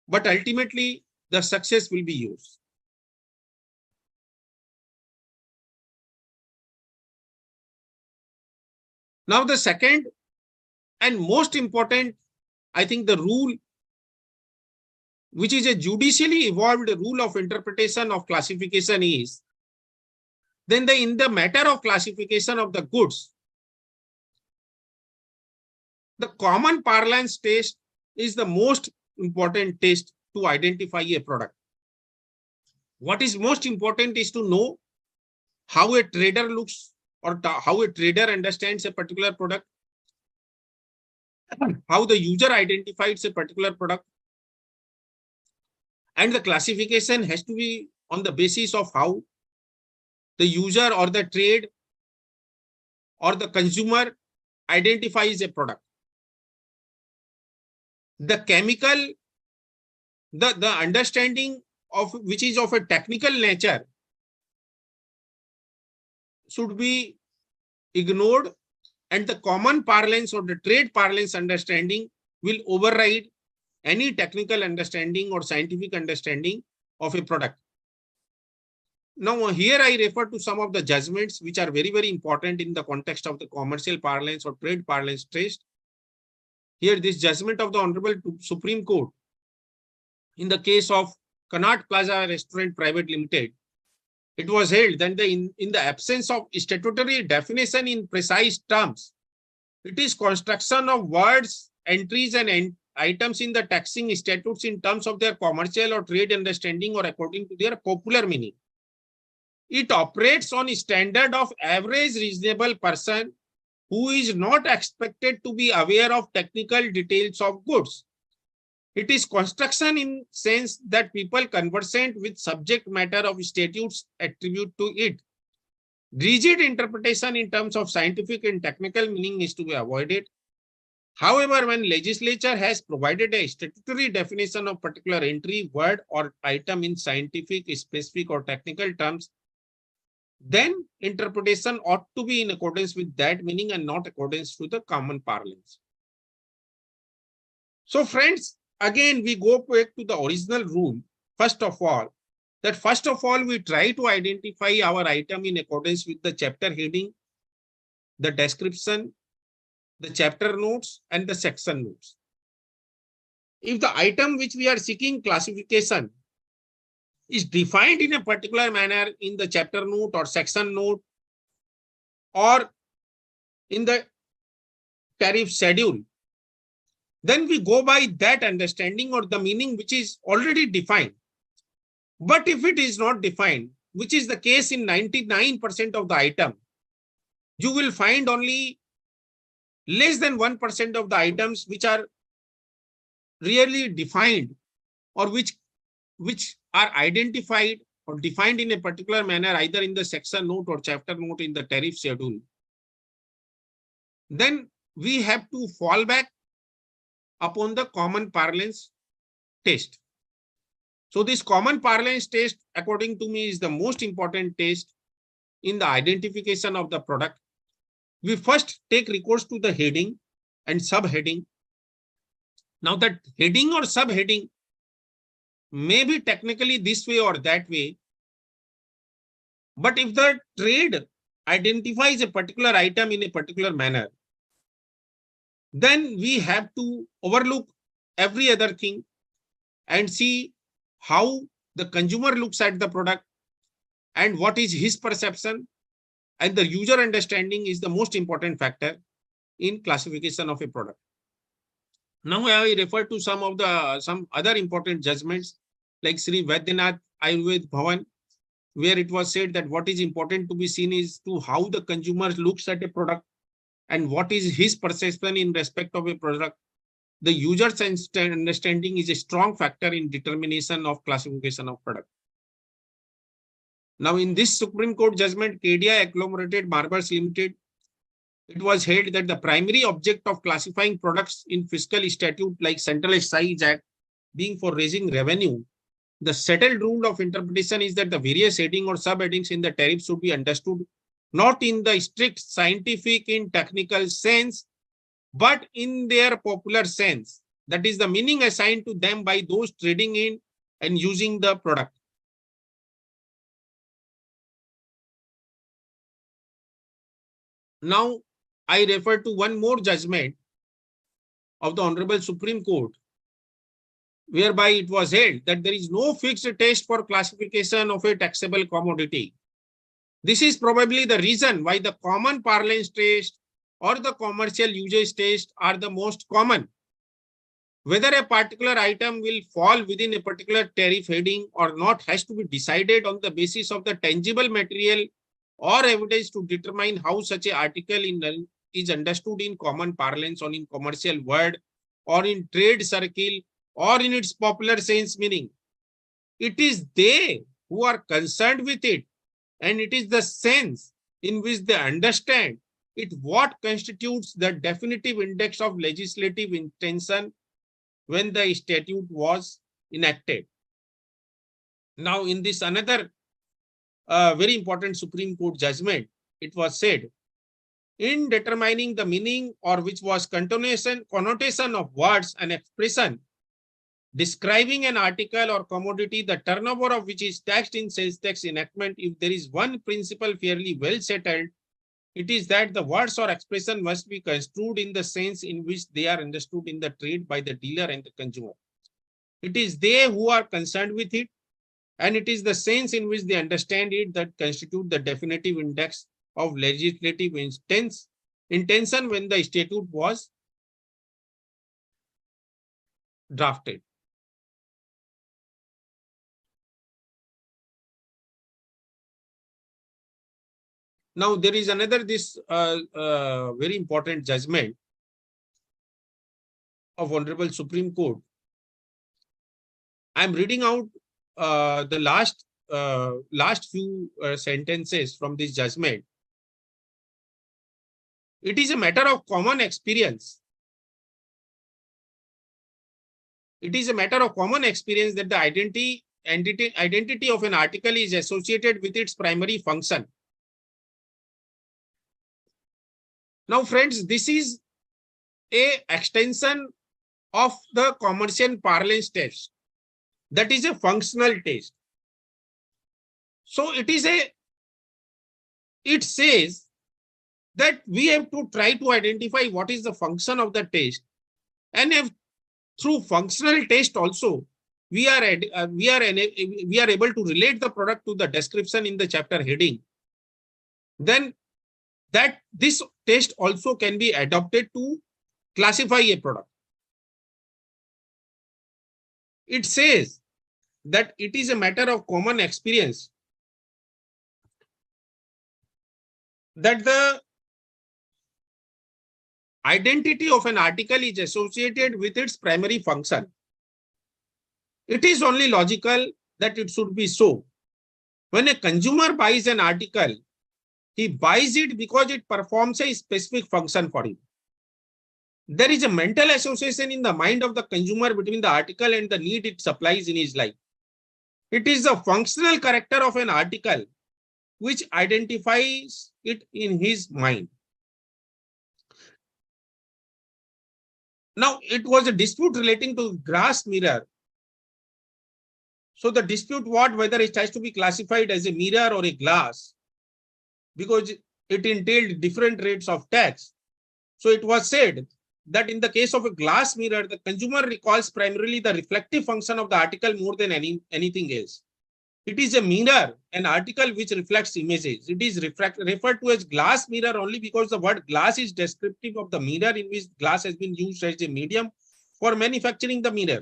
but ultimately the success will be yours. Now, the second and most important, I think, the rule, which is a judicially evolved rule of interpretation of classification, is then in the matter of classification of the goods, the common parlance test is the most important test to identify a product. What is most important is to know how a trader looks or how a trader understands a particular product, how the user identifies a particular product, and the classification has to be on the basis of how the user or the trade or the consumer identifies a product. The chemical, the understanding of which is of a technical nature should be ignored, and the common parlance or the trade parlance understanding will override any technical understanding or scientific understanding of a product. Now, here I refer to some of the judgments which are very, very important in the context of the commercial parlance or trade parlance test. Here, this judgment of the Honorable Supreme Court in the case of Connaught Plaza Restaurant Private Limited, it was held that in the absence of statutory definition in precise terms, it is construction of words, entries, and items in the taxing statutes in terms of their commercial or trade understanding or according to their popular meaning. It operates on a standard of average reasonable person who is not expected to be aware of technical details of goods. It is construction in sense that people conversant with subject matter of statutes attribute to it. Rigid interpretation in terms of scientific and technical meaning is to be avoided. However, when legislature has provided a statutory definition of particular entry, word, or item in scientific, specific, or technical terms, then interpretation ought to be in accordance with that meaning and not accordance to the common parlance. So friends, again, we go back to the original rule. First of all, we try to identify our item in accordance with the chapter heading, the description, the chapter notes, and the section notes. If the item which we are seeking classification is defined in a particular manner in the chapter note or section note or in the tariff schedule, then we go by that understanding or the meaning which is already defined. But if it is not defined, which is the case in 99% of the item, you will find only less than 1% of the items which are really defined or which are identified or defined in a particular manner, either in the section note or chapter note in the tariff schedule. Then we have to fall back upon the common parlance test. So this common parlance test, according to me, is the most important test in the identification of the product. We first take recourse to the heading and subheading. Now that heading or subheading may be technically this way or that way, but if the trade identifies a particular item in a particular manner, then we have to overlook every other thing and see how the consumer looks at the product and what is his perception, and the user understanding is the most important factor in classification of a product. Now I refer to some other important judgments like Sri Vaidyanath Ayurved Bhavan, where it was said that what is important to be seen is to how the consumer looks at a product and what is his perception in respect of a product. The user's understanding is a strong factor in determination of classification of product. Now, in this Supreme Court judgment, KDI Agglomerated Marbles Limited, it was held that the primary object of classifying products in fiscal statute like Central Excise Act being for raising revenue, the settled rule of interpretation is that the various heading or subheadings in the tariff should be understood not in the strict scientific in technical sense, but in their popular sense. That is the meaning assigned to them by those trading in and using the product. Now, I refer to one more judgment of the Honorable Supreme Court, whereby it was held that there is no fixed test for classification of a taxable commodity. This is probably the reason why the common parlance test or the commercial usage test are the most common. Whether a particular item will fall within a particular tariff heading or not has to be decided on the basis of the tangible material or evidence to determine how such an article is understood in common parlance or in commercial word or in trade circle or in its popular sense meaning. It is they who are concerned with it, and it is the sense in which they understand it what constitutes the definitive index of legislative intention when the statute was enacted. Now, in this another very important Supreme Court judgment, it was said, in determining the meaning or which was connotation of words and expression describing an article or commodity, the turnover of which is taxed in sales tax enactment, if there is one principle fairly well settled, it is that the words or expression must be construed in the sense in which they are understood in the trade by the dealer and the consumer. It is they who are concerned with it, and it is the sense in which they understand it that constitute the definitive index of legislative intention when the statute was drafted. Now, there is another very important judgment of Honorable Supreme Court. I am reading out the last few sentences from this judgment. It is a matter of common experience. It is a matter of common experience that the identity of an article is associated with its primary function. Now, friends, this is an extension of the commercial parlance test. That is a functional test. So it says that we have to try to identify what is the function of the test, and if through functional test also we are able to relate the product to the description in the chapter heading, then that this test also can be adopted to classify a product. It says that it is a matter of common experience that the identity of an article is associated with its primary function. It is only logical that it should be so. When a consumer buys an article, he buys it because it performs a specific function for him. There is a mental association in the mind of the consumer between the article and the need it supplies in his life. It is the functional character of an article which identifies it in his mind. Now, it was a dispute relating to glass mirror. So the dispute was whether it has to be classified as a mirror or a glass, because it entailed different rates of tax. So it was said that in the case of a glass mirror, the consumer recalls primarily the reflective function of the article more than anything else. It is a mirror, an article which reflects images. It is referred to as glass mirror only because the word glass is descriptive of the mirror in which glass has been used as a medium for manufacturing the mirror.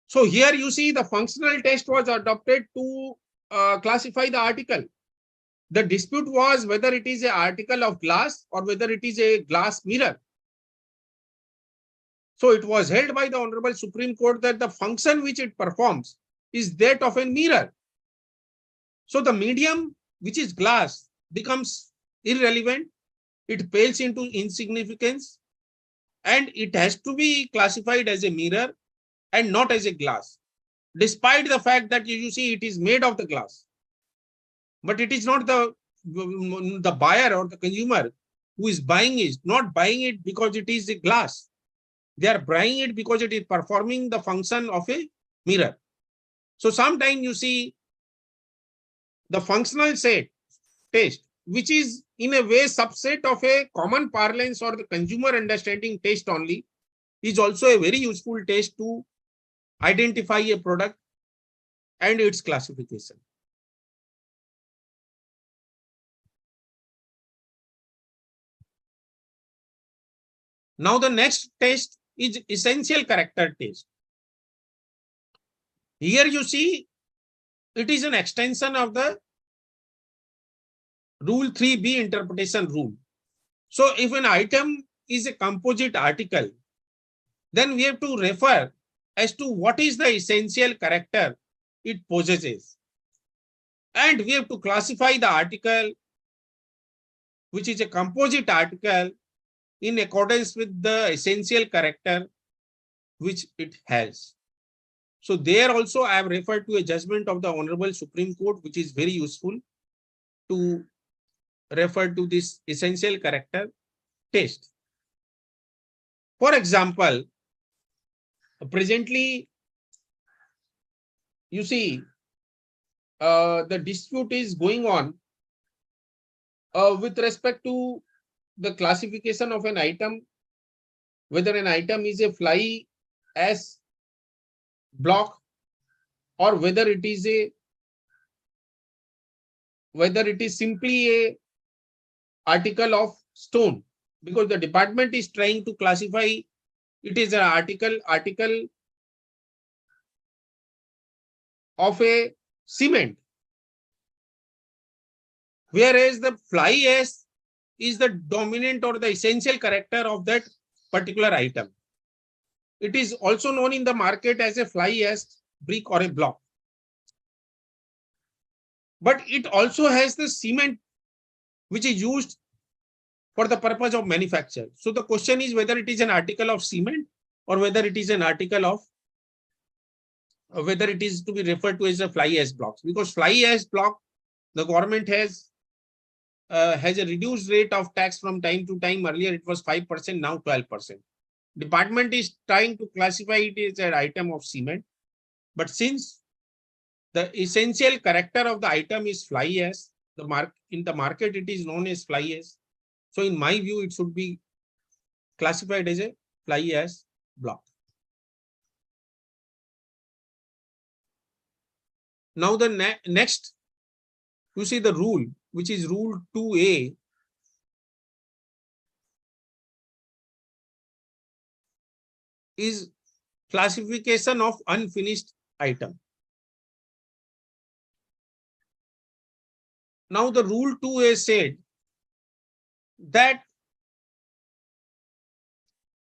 So here you see the functional test was adopted to classify the article. The dispute was whether it is an article of glass or whether it is a glass mirror. So it was held by the Honorable Supreme Court that the function which it performs is that of a mirror. So the medium, which is glass, becomes irrelevant. It pales into insignificance, and it has to be classified as a mirror and not as a glass, despite the fact that you see it is made of the glass. But it is not the buyer or the consumer who is buying it, not buying it because it is a glass. They are buying it because it is performing the function of a mirror. So sometimes you see the functional test, which is in a way subset of a common parlance or the consumer understanding test only, is also a very useful test to identify a product and its classification. Now the next test is essential character test. Here you see it is an extension of the Rule 3B interpretation rule. So if an item is a composite article, then we have to refer as to what is the essential character it possesses. And we have to classify the article, which is a composite article, in accordance with the essential character which it has. So there also I have referred to a judgment of the Honorable Supreme Court, which is very useful to refer to this essential character test. For example, presently, you see, the dispute is going on with respect to the classification of an item, whether an item is a fly ash block or whether it is simply a article of stone, because the department is trying to classify it is an article of a cement, whereas the fly ash is the dominant or the essential character of that particular item. It is also known in the market as a fly ash brick or a block. But it also has the cement which is used for the purpose of manufacture. So the question is whether it is an article of cement or whether it is an article of whether it is to be referred to as a fly ash blocks, because fly ash block, the government has a reduced rate of tax from time to time. Earlier it was 5%, now 12%. Department is trying to classify it as an item of cement, but since the essential character of the item is fly ash, in the market it is known as fly ash. So in my view, it should be classified as a fly ash block. Now the next, you see the rule, which is Rule 2A. Is classification of unfinished item. Now the Rule 2A said that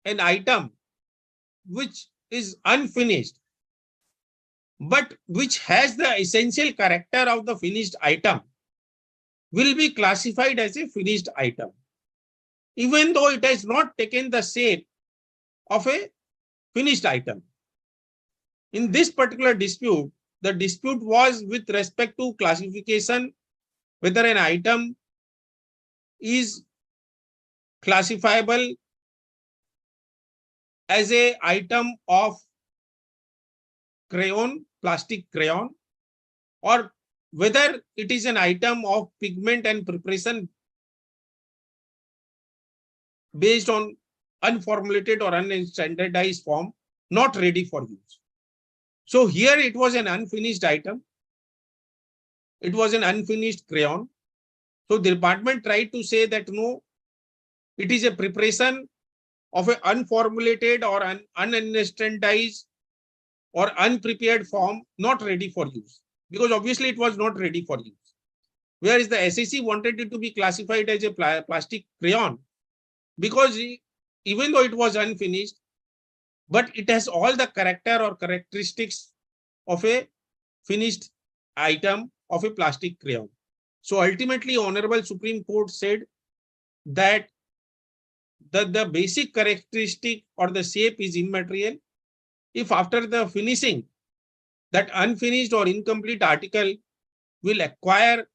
an item which is unfinished but which has the essential character of the finished item will be classified as a finished item, even though it has not taken the shape of a finished item. In this particular dispute, the dispute was with respect to classification, whether an item is classifiable as a item of crayon, plastic crayon, or whether it is an item of pigment and preparation based on unformulated or unstandardized form, not ready for use. So here it was an unfinished item. It was an unfinished crayon. So the department tried to say that no, it is a preparation of an unformulated or unstandardized or unprepared form, not ready for use. Because obviously it was not ready for use. Whereas the SEC wanted it to be classified as a plastic crayon, because even though it was unfinished, but it has all the character or characteristics of a finished item of a plastic crayon. So ultimately, Honorable Supreme Court said that the basic characteristic or the shape is immaterial if after the finishing, that unfinished or incomplete article will acquire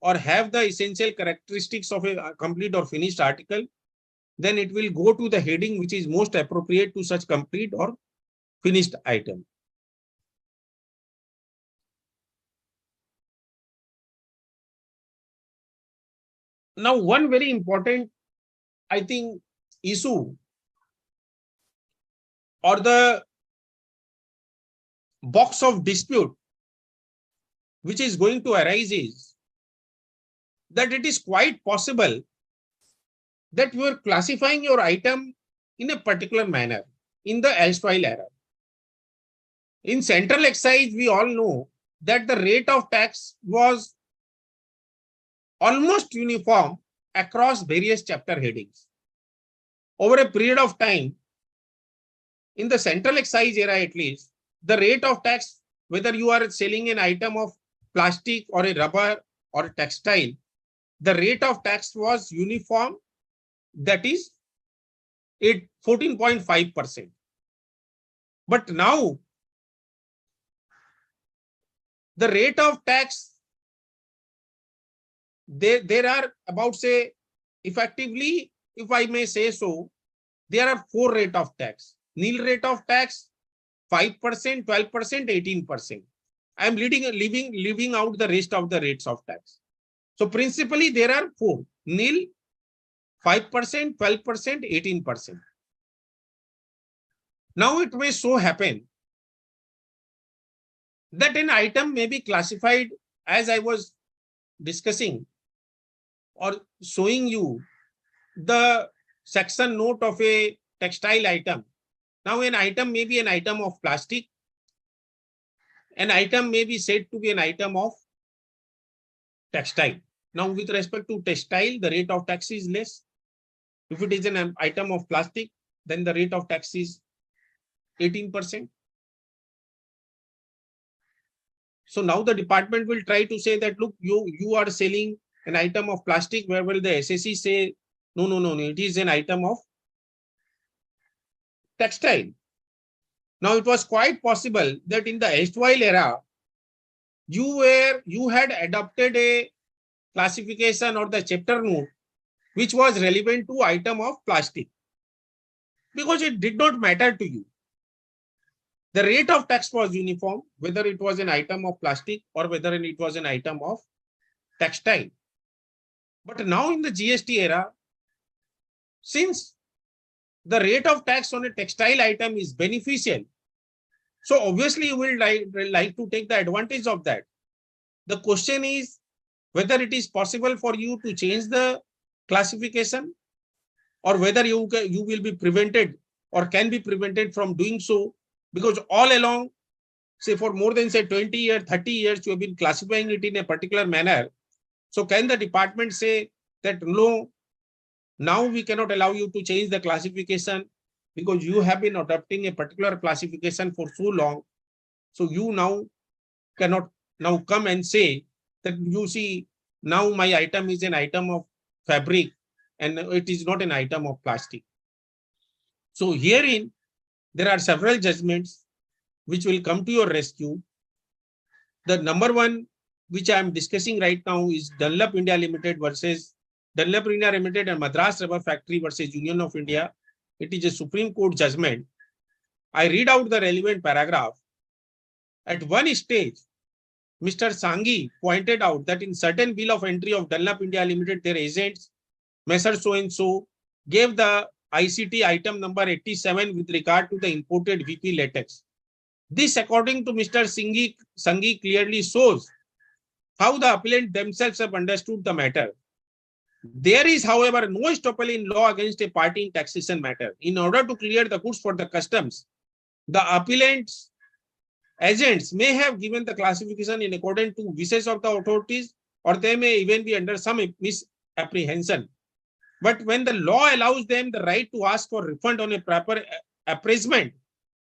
or have the essential characteristics of a complete or finished article, then it will go to the heading which is most appropriate to such complete or finished item. Now, one very important, I think, issue or the box of dispute which is going to arise is that it is quite possible that you are classifying your item in a particular manner in the erstwhile era. In central excise, we all know that the rate of tax was almost uniform across various chapter headings. Over a period of time, in the central excise era at least, the rate of tax, whether you are selling an item of plastic or a rubber or a textile, the rate of tax was uniform, that is 14.5%. But now, the rate of tax, there are about, say, effectively, if I may say so, there are 4 rate of tax. Nil rate of tax, 5%, 12%, 18%. I am leaving out the rest of the rates of tax. So principally there are 4: nil, 5%, 12%, 18%. Now it may so happen that an item may be classified, as I was discussing or showing you the section note of a textile item. Now an item may be an item of plastic. An item may be said to be an item of textile. Now with respect to textile, the rate of tax is less. If it is an item of plastic, then the rate of tax is 18%. So now the department will try to say that, look, you are selling an item of plastic, where will the SSC say, no, it is an item of textile. Now it was quite possible that in the erstwhile era, you had adopted a classification or the chapter note which was relevant to item of plastic, because it did not matter to you. The rate of tax was uniform, whether it was an item of plastic or whether it was an item of textile. But now in the GST era, since the rate of tax on a textile item is beneficial, so obviously you will like to take the advantage of that. The question is whether it is possible for you to change the classification, or whether you will be prevented or can be prevented from doing so, because all along, say for more than, say, 20 years, 30 years, you have been classifying it in a particular manner. So can the department say that no, now we cannot allow you to change the classification because you have been adopting a particular classification for so long. So you now cannot now come and say that, you see, now my item is an item of fabric and it is not an item of plastic. So herein, there are several judgments which will come to your rescue. The number one, which I am discussing right now, is Dunlop India Limited versus Dunlop India Limited and Madras Rubber Factory versus Union of India. It is a Supreme Court judgment. I read out the relevant paragraph. At one stage, Mr. Sanghi pointed out that in certain bill of entry of Dunlop India Limited, their agents, Messer so and so, gave the ICT item number 87 with regard to the imported VP latex. This, according to Mr. Sanghi, clearly shows how the appellant themselves have understood the matter. There is, however, no estoppel in law against a party in taxation matter. In order to clear the goods for the customs, the appellant's agents may have given the classification in accordance to wishes of the authorities, or they may even be under some misapprehension. But when the law allows them the right to ask for refund on a proper appraisement,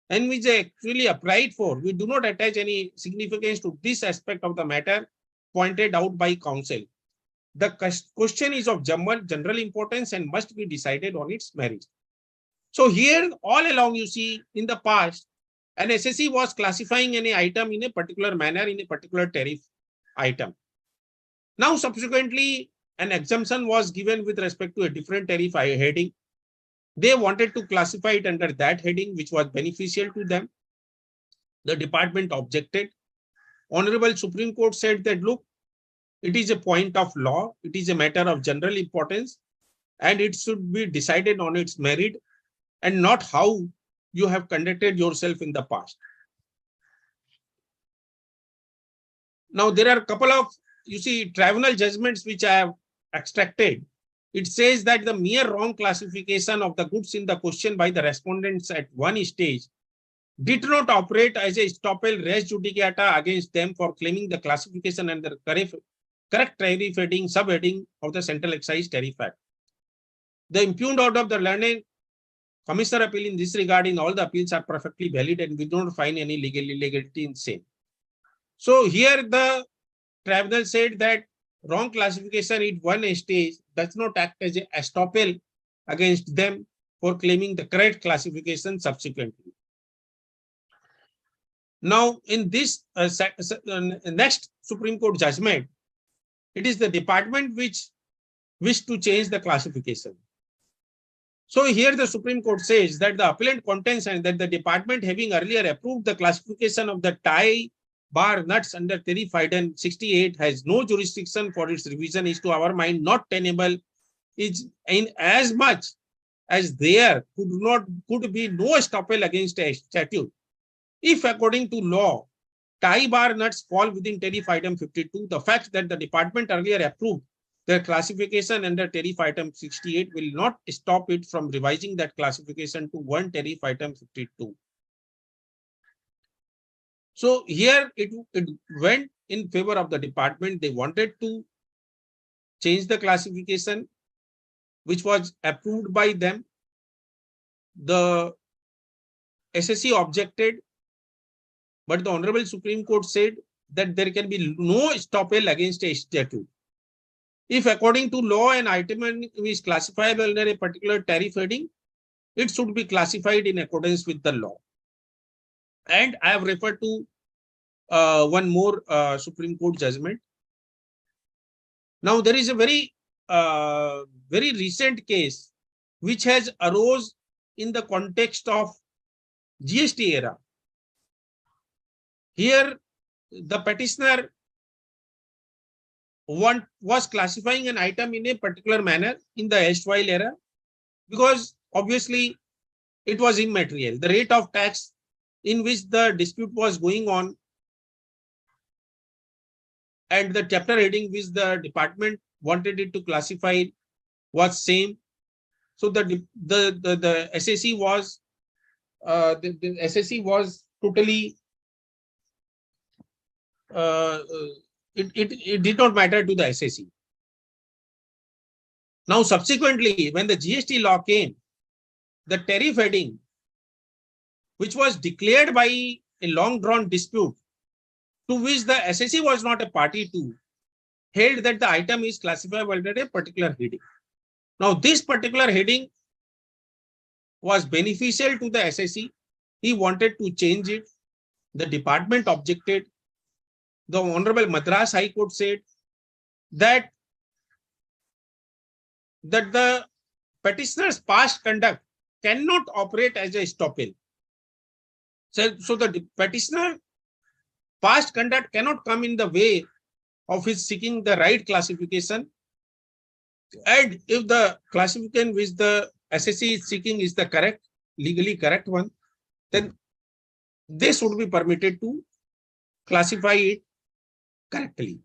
and which they actually applied for, we do not attach any significance to this aspect of the matter pointed out by counsel. The question is of general importance and must be decided on its merits. So here, all along, you see, in the past, an SSE was classifying any item in a particular manner in a particular tariff item. Now, subsequently, an exemption was given with respect to a different tariff heading. They wanted to classify it under that heading, which was beneficial to them. The department objected. Honorable Supreme Court said that, look, it is a point of law. It is a matter of general importance, and it should be decided on its merit and not how you have conducted yourself in the past. Now, there are a couple of, you see, tribunal judgments which I have extracted. It says that the mere wrong classification of the goods in the question by the respondents at one stage did not operate as a estoppel res judicata against them for claiming the classification under correct tariff heading, subheading of the Central Excise Tariff Act. The impugned order of the learned Commissioner appeal in this regard in all the appeals are perfectly valid, and we don't find any legality in same. So here the tribunal said that wrong classification at one stage does not act as a estoppel against them for claiming the correct classification subsequently. Now, in this next Supreme Court judgment, it is the department which wished to change the classification. So here the Supreme Court says that the appellant contends and that the department, having earlier approved the classification of the tie bar nuts under tariff item 68, has no jurisdiction for its revision, is to our mind not tenable, is in as much as there could be no estoppel against a statute. If according to law, tie bar nuts fall within tariff item 52, the fact that the department earlier approved their classification under tariff item 68 will not stop it from revising that classification to one tariff item 52. So here it went in favor of the department. They wanted to change the classification, which was approved by them. The SSE objected, but the Honorable Supreme Court said that there can be no estoppel against a statute. If according to law an item is classifiable under a particular tariff heading, it should be classified in accordance with the law. And I have referred to one more Supreme Court judgment. Now there is a very recent case which has arose in the context of GST era. Here the petitioner was classifying an item in a particular manner in the erstwhile era because obviously it was immaterial. The rate of tax in which the dispute was going on and the chapter heading which the department wanted it to classify was same. So the SSE was the SSE was totally it did not matter to the SSE. Now, subsequently, when the GST law came, the tariff heading, which was declared by a long-drawn dispute, to which the SSE was not a party to, held that the item is classifiable under a particular heading. Now, this particular heading was beneficial to the SSE. He wanted to change it. the department objected. The Honorable Madras High Court said that the petitioner's past conduct cannot operate as a estoppel. So the petitioner past conduct cannot come in the way of his seeking the right classification. And if the classification which the SSC is seeking is the correct, legally correct one, then they should be permitted to classify it correctly.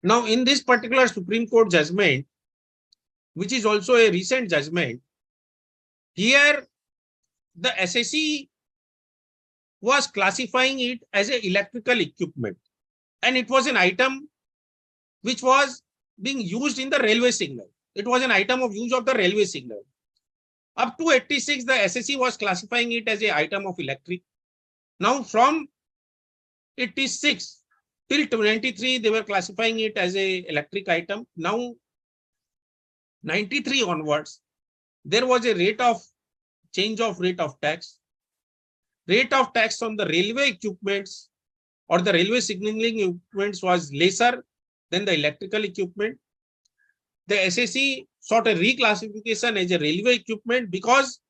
Now, in this particular Supreme Court judgment, which is also a recent judgment, here the SSC was classifying it as an electrical equipment, and it was an item which was being used in the railway signal. It was an item of use of the railway signal. Up to 86, the SSC was classifying it as an item of electric. Now, from 86 till 93, they were classifying it as an electric item. Now, 93 onwards, there was a change of rate of tax. Rate of tax on the railway equipments or the railway signaling equipments was lesser than the electrical equipment. The SSC sought a reclassification as a railway equipment because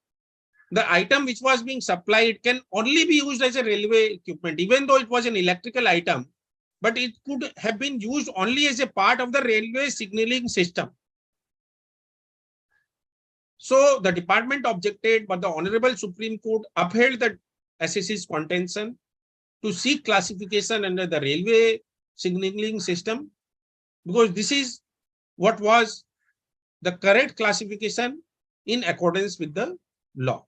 the item which was being supplied can only be used as a railway equipment, even though it was an electrical item, but it could have been used only as a part of the railway signaling system. So the department objected, but the Honorable Supreme Court upheld the SSC's contention to seek classification under the railway signaling system, because this is what was the correct classification in accordance with the law.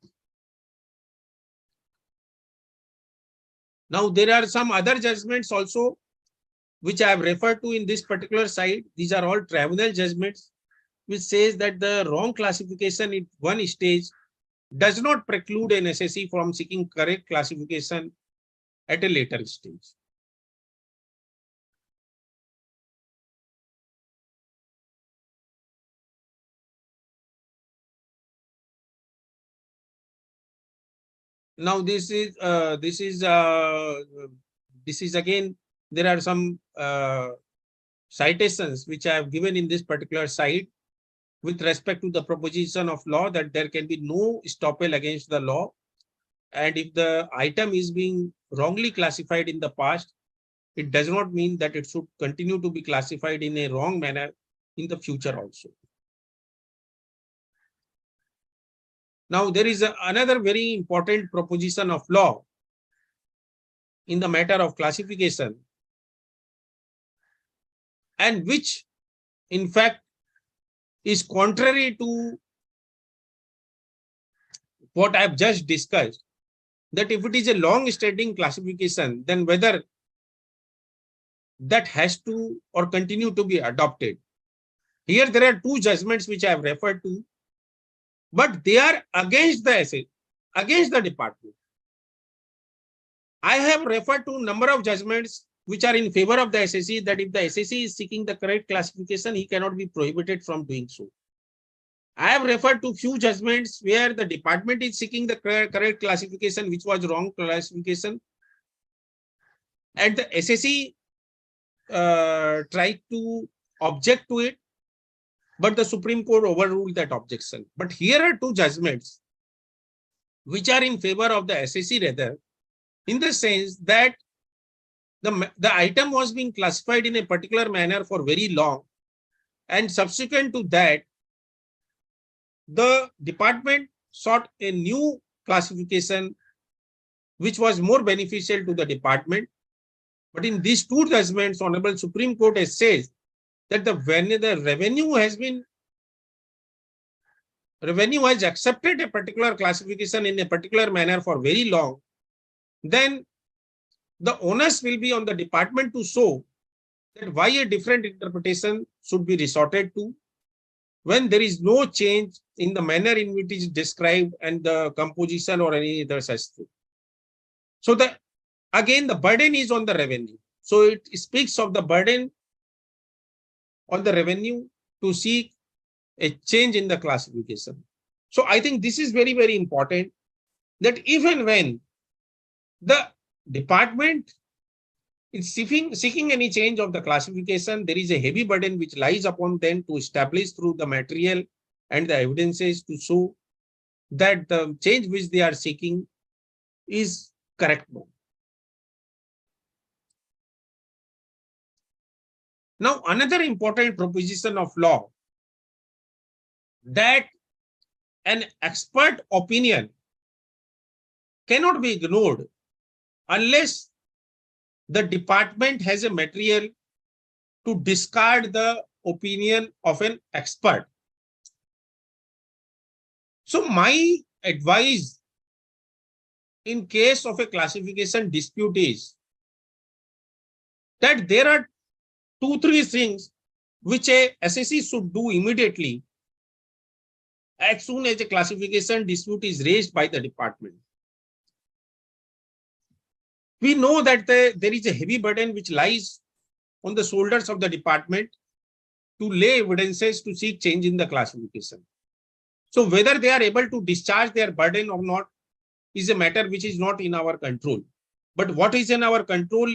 Now, there are some other judgments also which I have referred to in this particular side. These are all tribunal judgments, which says that the wrong classification in one stage does not preclude an SSC from seeking correct classification at a later stage. Now, this is again, there are some citations which I have given in this particular site with respect to the proposition of law that there can be no estoppel against the law. And if the item is being wrongly classified in the past, it does not mean that it should continue to be classified in a wrong manner in the future also. Now, there is another very important proposition of law in the matter of classification, and which, in fact, is contrary to what I have just discussed, that if it is a long-standing classification, then whether that has to or continue to be adopted. Here, there are two judgments which I have referred to, but they are against the essay, against the department. I have referred to a number of judgments which are in favor of the SSC, that if the SSC is seeking the correct classification, he cannot be prohibited from doing so. I have referred to few judgments where the department is seeking the correct classification, which was wrong classification, and the SSC tried to object to it, but the Supreme Court overruled that objection. But here are two judgments which are in favor of the SSC rather, in the sense that the item was being classified in a particular manner for very long, and subsequent to that, the department sought a new classification which was more beneficial to the department. But in these two judgments, Honorable Supreme Court has said that when the revenue has accepted a particular classification in a particular manner for very long, then the onus will be on the department to show that why a different interpretation should be resorted to when there is no change in the manner in which it is described and the composition or any other such thing. So again, the burden is on the revenue. So it speaks of the burden on the revenue to seek a change in the classification. So I think this is very, very important, that even when the department is seeking any change of the classification, there is a heavy burden which lies upon them to establish through the material and the evidences to show that the change which they are seeking is correct. Now, another important proposition of law, that an expert opinion cannot be ignored unless the department has a material to discard the opinion of an expert. So my advice in case of a classification dispute is that there are 2-3 things which a SSE should do immediately as soon as a classification dispute is raised by the department. We know that there is a heavy burden which lies on the shoulders of the department to lay evidences to seek change in the classification. So whether they are able to discharge their burden or not is a matter which is not in our control. But what is in our control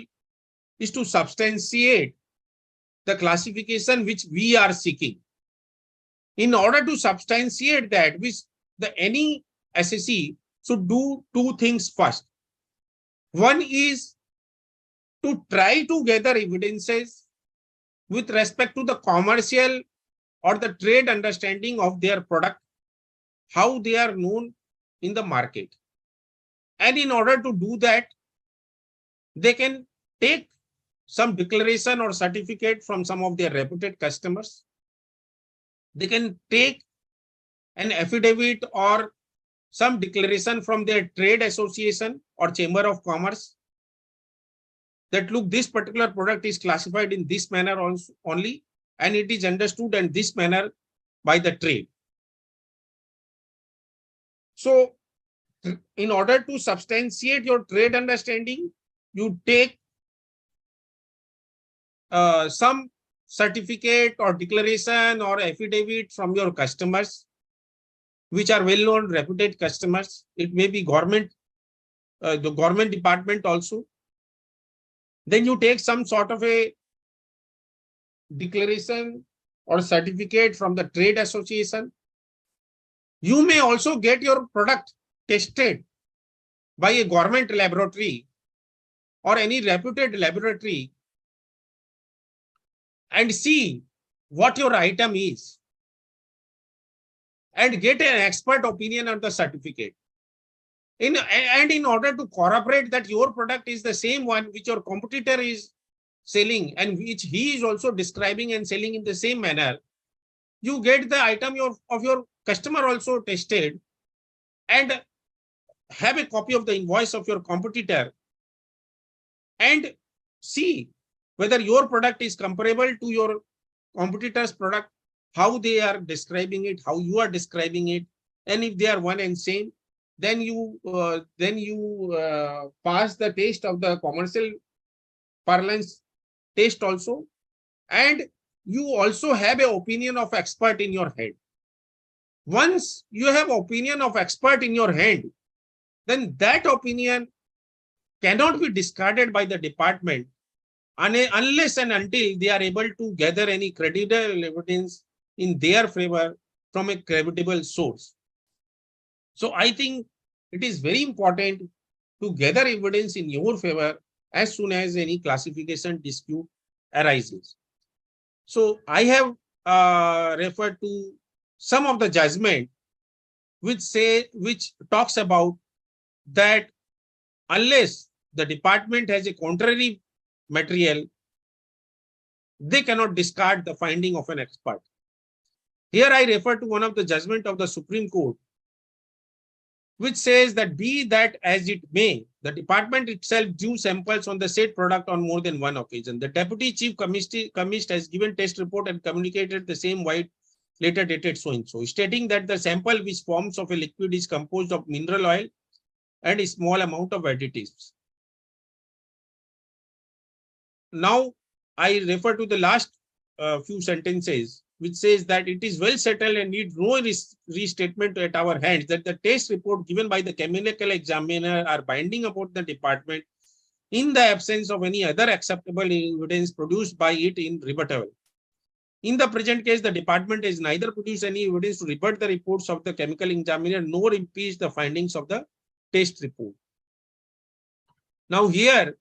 is to substantiate the classification which we are seeking. In order to substantiate that, any SSE should do 2 things first. One is to try to gather evidences with respect to the commercial or the trade understanding of their product, how they are known in the market. And in order to do that, they can take some declaration or certificate from some of their reputed customers. They can take an affidavit or some declaration from their trade association or chamber of commerce that, look, this particular product is classified in this manner only, and it is understood in this manner by the trade. So in order to substantiate your trade understanding, you take some certificate or declaration or affidavit from your customers, which are well-known, reputed customers. It may be government, the government department also. Then you take some sort of a declaration or certificate from the trade association. You may also get your product tested by a government laboratory or any reputed laboratory and see what your item is and get an expert opinion on the certificate. In order to corroborate that your product is the same one which your competitor is selling and which he is also describing and selling in the same manner, you get the item of your customer also tested and have a copy of the invoice of your competitor and see whether your product is comparable to your competitor's product, how they are describing it, how you are describing it, and if they are one and same, then you pass the test of the commercial parlance test also, and you also have an opinion of expert in your head. Once you have opinion of expert in your hand, then that opinion cannot be discarded by the department unless and until they are able to gather any credible evidence in their favor from a credible source. So I think it is very important to gather evidence in your favor as soon as any classification dispute arises. So I have referred to some of the judgment which talks about that unless the department has a contrary material, they cannot discard the finding of an expert. Here I refer to one of the judgment of the Supreme Court, which says that be that as it may, the department itself drew samples on the said product on more than one occasion. The deputy chief chemist has given test report and communicated the same white later dated so and so, stating that the sample which forms of a liquid is composed of mineral oil and a small amount of additives. Now I refer to the last few sentences which says that it is well settled and need no restatement at our hands that the test report given by the chemical examiner are binding upon the department in the absence of any other acceptable evidence produced by it in rebuttable. In the present case, the department has neither produced any evidence to rebut the reports of the chemical examiner nor impeach the findings of the test report. Now here,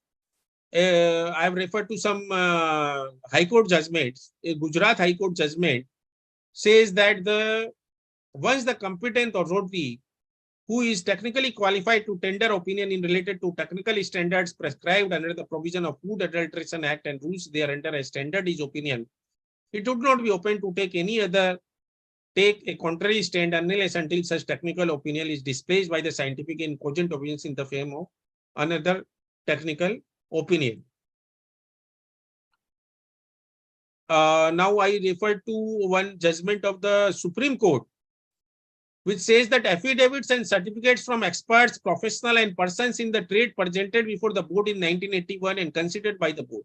I have referred to some High Court judgments. A Gujarat High Court judgment says that once the competent authority who is technically qualified to tender opinion in related to technical standards prescribed under the provision of Food Adulteration Act and rules thereunder as standard is opinion, it would not be open to take a contrary stand unless until such technical opinion is displaced by the scientific and cogent opinions in the form of another technical opinion. Now I refer to one judgment of the Supreme Court, which says that affidavits and certificates from experts, professionals, and persons in the trade presented before the board in 1981 and considered by the board.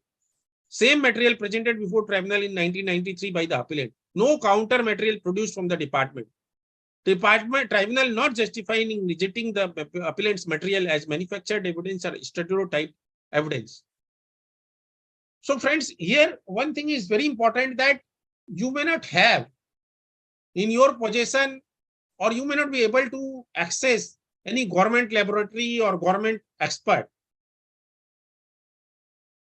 Same material presented before tribunal in 1993 by the appellant. No counter material produced from the department. Tribunal not justifying in rejecting the appellant's material as manufactured evidence or stereotype evidence. So friends, here one thing is very important, that you may not have in your possession or you may not be able to access any government laboratory or government expert.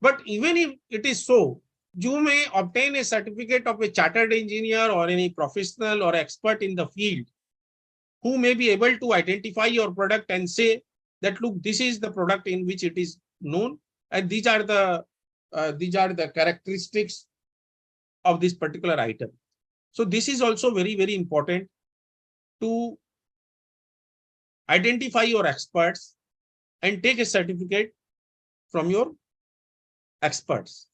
But even if it is so, you may obtain a certificate of a chartered engineer or any professional or expert in the field who may be able to identify your product and say that, look, this is the product in which it is known, and these are the characteristics of this particular item. So this is also very, very important to identify your experts and take a certificate from your experts.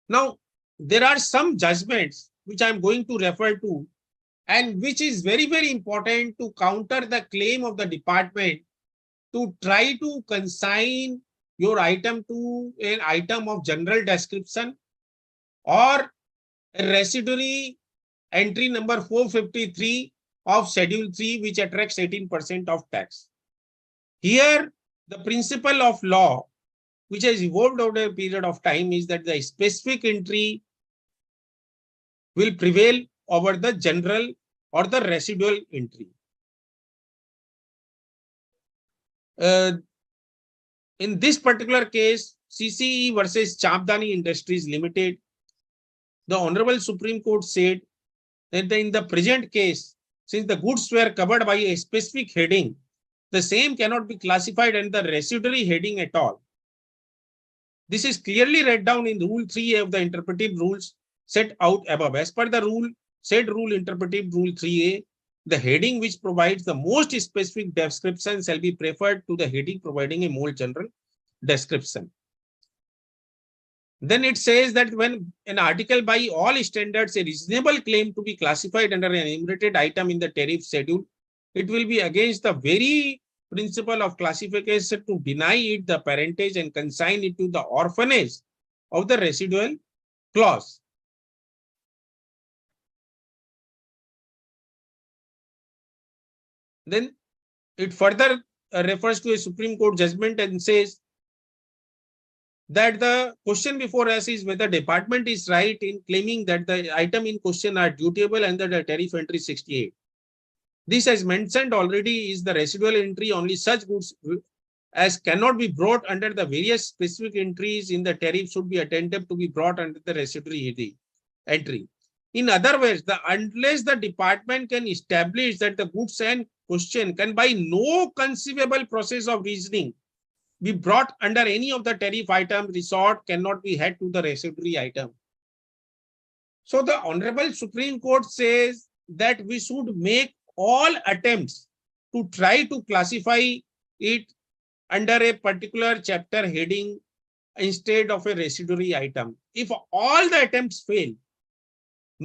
Now, there are some judgments which I am going to refer to, and which is very, very important to counter the claim of the department to try to consign your item to an item of general description or a residuary entry number 453 of Schedule 3, which attracts 18% of tax. Here, the principle of law, which has evolved over a period of time, is that the specific entry will prevail over the general or the residual entry. In this particular case, CCE versus Chavdani Industries Limited, the Honorable Supreme Court said that in the present case, since the goods were covered by a specific heading, the same cannot be classified under the residuary heading at all. This is clearly read down in Rule 3A of the interpretive rules set out above. As per the rule, said rule interpretive rule 3A, the heading which provides the most specific description shall be preferred to the heading providing a more general description. Then it says that when an article by all standards a reasonable claim to be classified under an enumerated item in the tariff schedule, it will be against the very principle of classification to deny it the parentage and consign it to the orphanage of the residual clause. Then it further refers to a Supreme Court judgment and says that the question before us is whether department is right in claiming that the item in question are dutiable under the tariff entry 68. This, as mentioned already, is the residual entry. Only such goods as cannot be brought under the various specific entries in the tariff should be attempted to be brought under the residuary entry. In other words, unless the department can establish that the goods and question can by no conceivable process of reasoning be brought under any of the tariff item, resort cannot be had to the residuary item. So the Honorable Supreme Court says that we should make all attempts to try to classify it under a particular chapter heading instead of a residuary item. If all the attempts fail,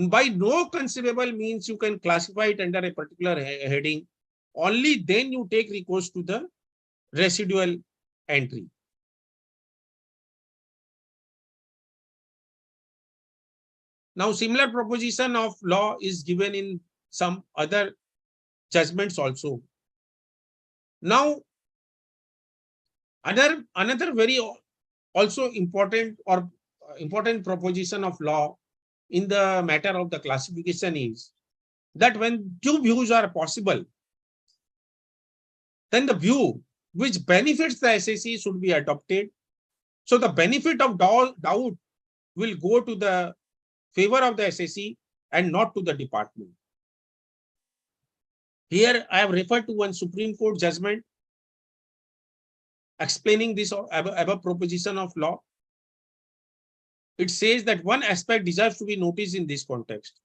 by no conceivable means you can classify it under a particular heading, only then you take recourse to the residual entry. Now, similar proposition of law is given in some other judgments also. Now, another very also important proposition of law in the matter of the classification is that when two views are possible, then the view which benefits the SSE should be adopted. So the benefit of doubt will go to the favor of the SSE and not to the department. Here I have referred to one Supreme Court judgment explaining this above proposition of law. It says that one aspect deserves to be noticed in this context.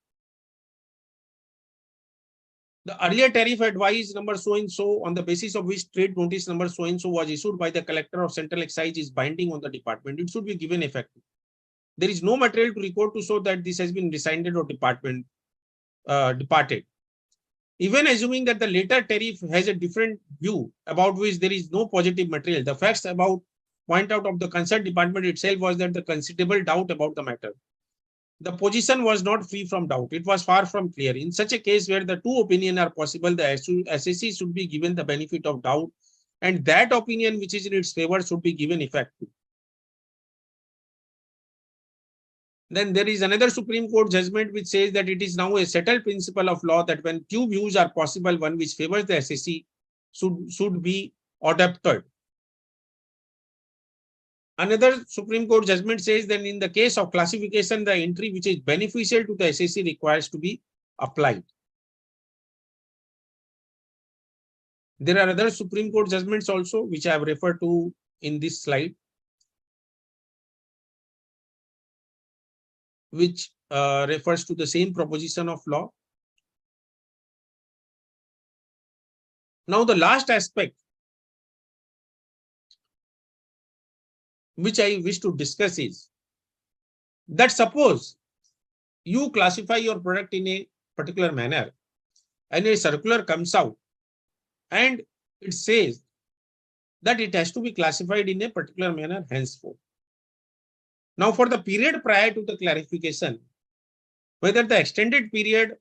The earlier tariff advice number so and so, on the basis of which trade notice number so and so was issued by the collector of central excise, is binding on the department. It should be given effect. There is no material to record to show that this has been rescinded or departed. Even assuming that the later tariff has a different view about which there is no positive material, the facts about point out of the concerned department itself was that the considerable doubt about the matter. The position was not free from doubt. It was far from clear. In such a case where the two opinions are possible, the SSE should be given the benefit of doubt, and that opinion which is in its favor should be given effect. Then there is another Supreme Court judgment which says that it is now a settled principle of law that when two views are possible, one which favors the SSE should be adopted. Another Supreme Court judgment says that in the case of classification, the entry which is beneficial to the SSE requires to be applied. There are other Supreme Court judgments also, which I have referred to in this slide, which refers to the same proposition of law. Now, the last aspect which I wish to discuss is that suppose you classify your product in a particular manner and a circular comes out and it says that it has to be classified in a particular manner henceforth. Now, for the period prior to the clarification, whether the extended period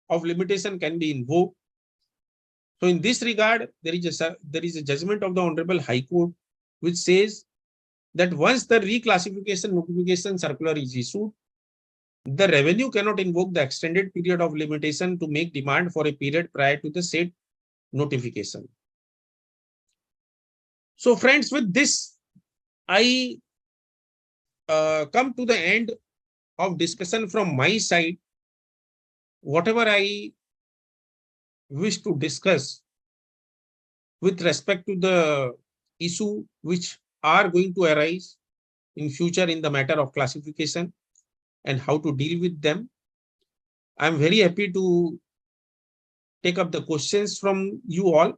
of limitation can be invoked. So in this regard, there is a judgment of the Honorable High Court which says that once the reclassification notification circular is issued, the revenue cannot invoke the extended period of limitation to make demand for a period prior to the said notification. So friends, with this, I come to the end of discussion from my side. Whatever I wish to discuss with respect to the issue which are going to arise in future in the matter of classification and how to deal with them, I am very happy to take up the questions from you all.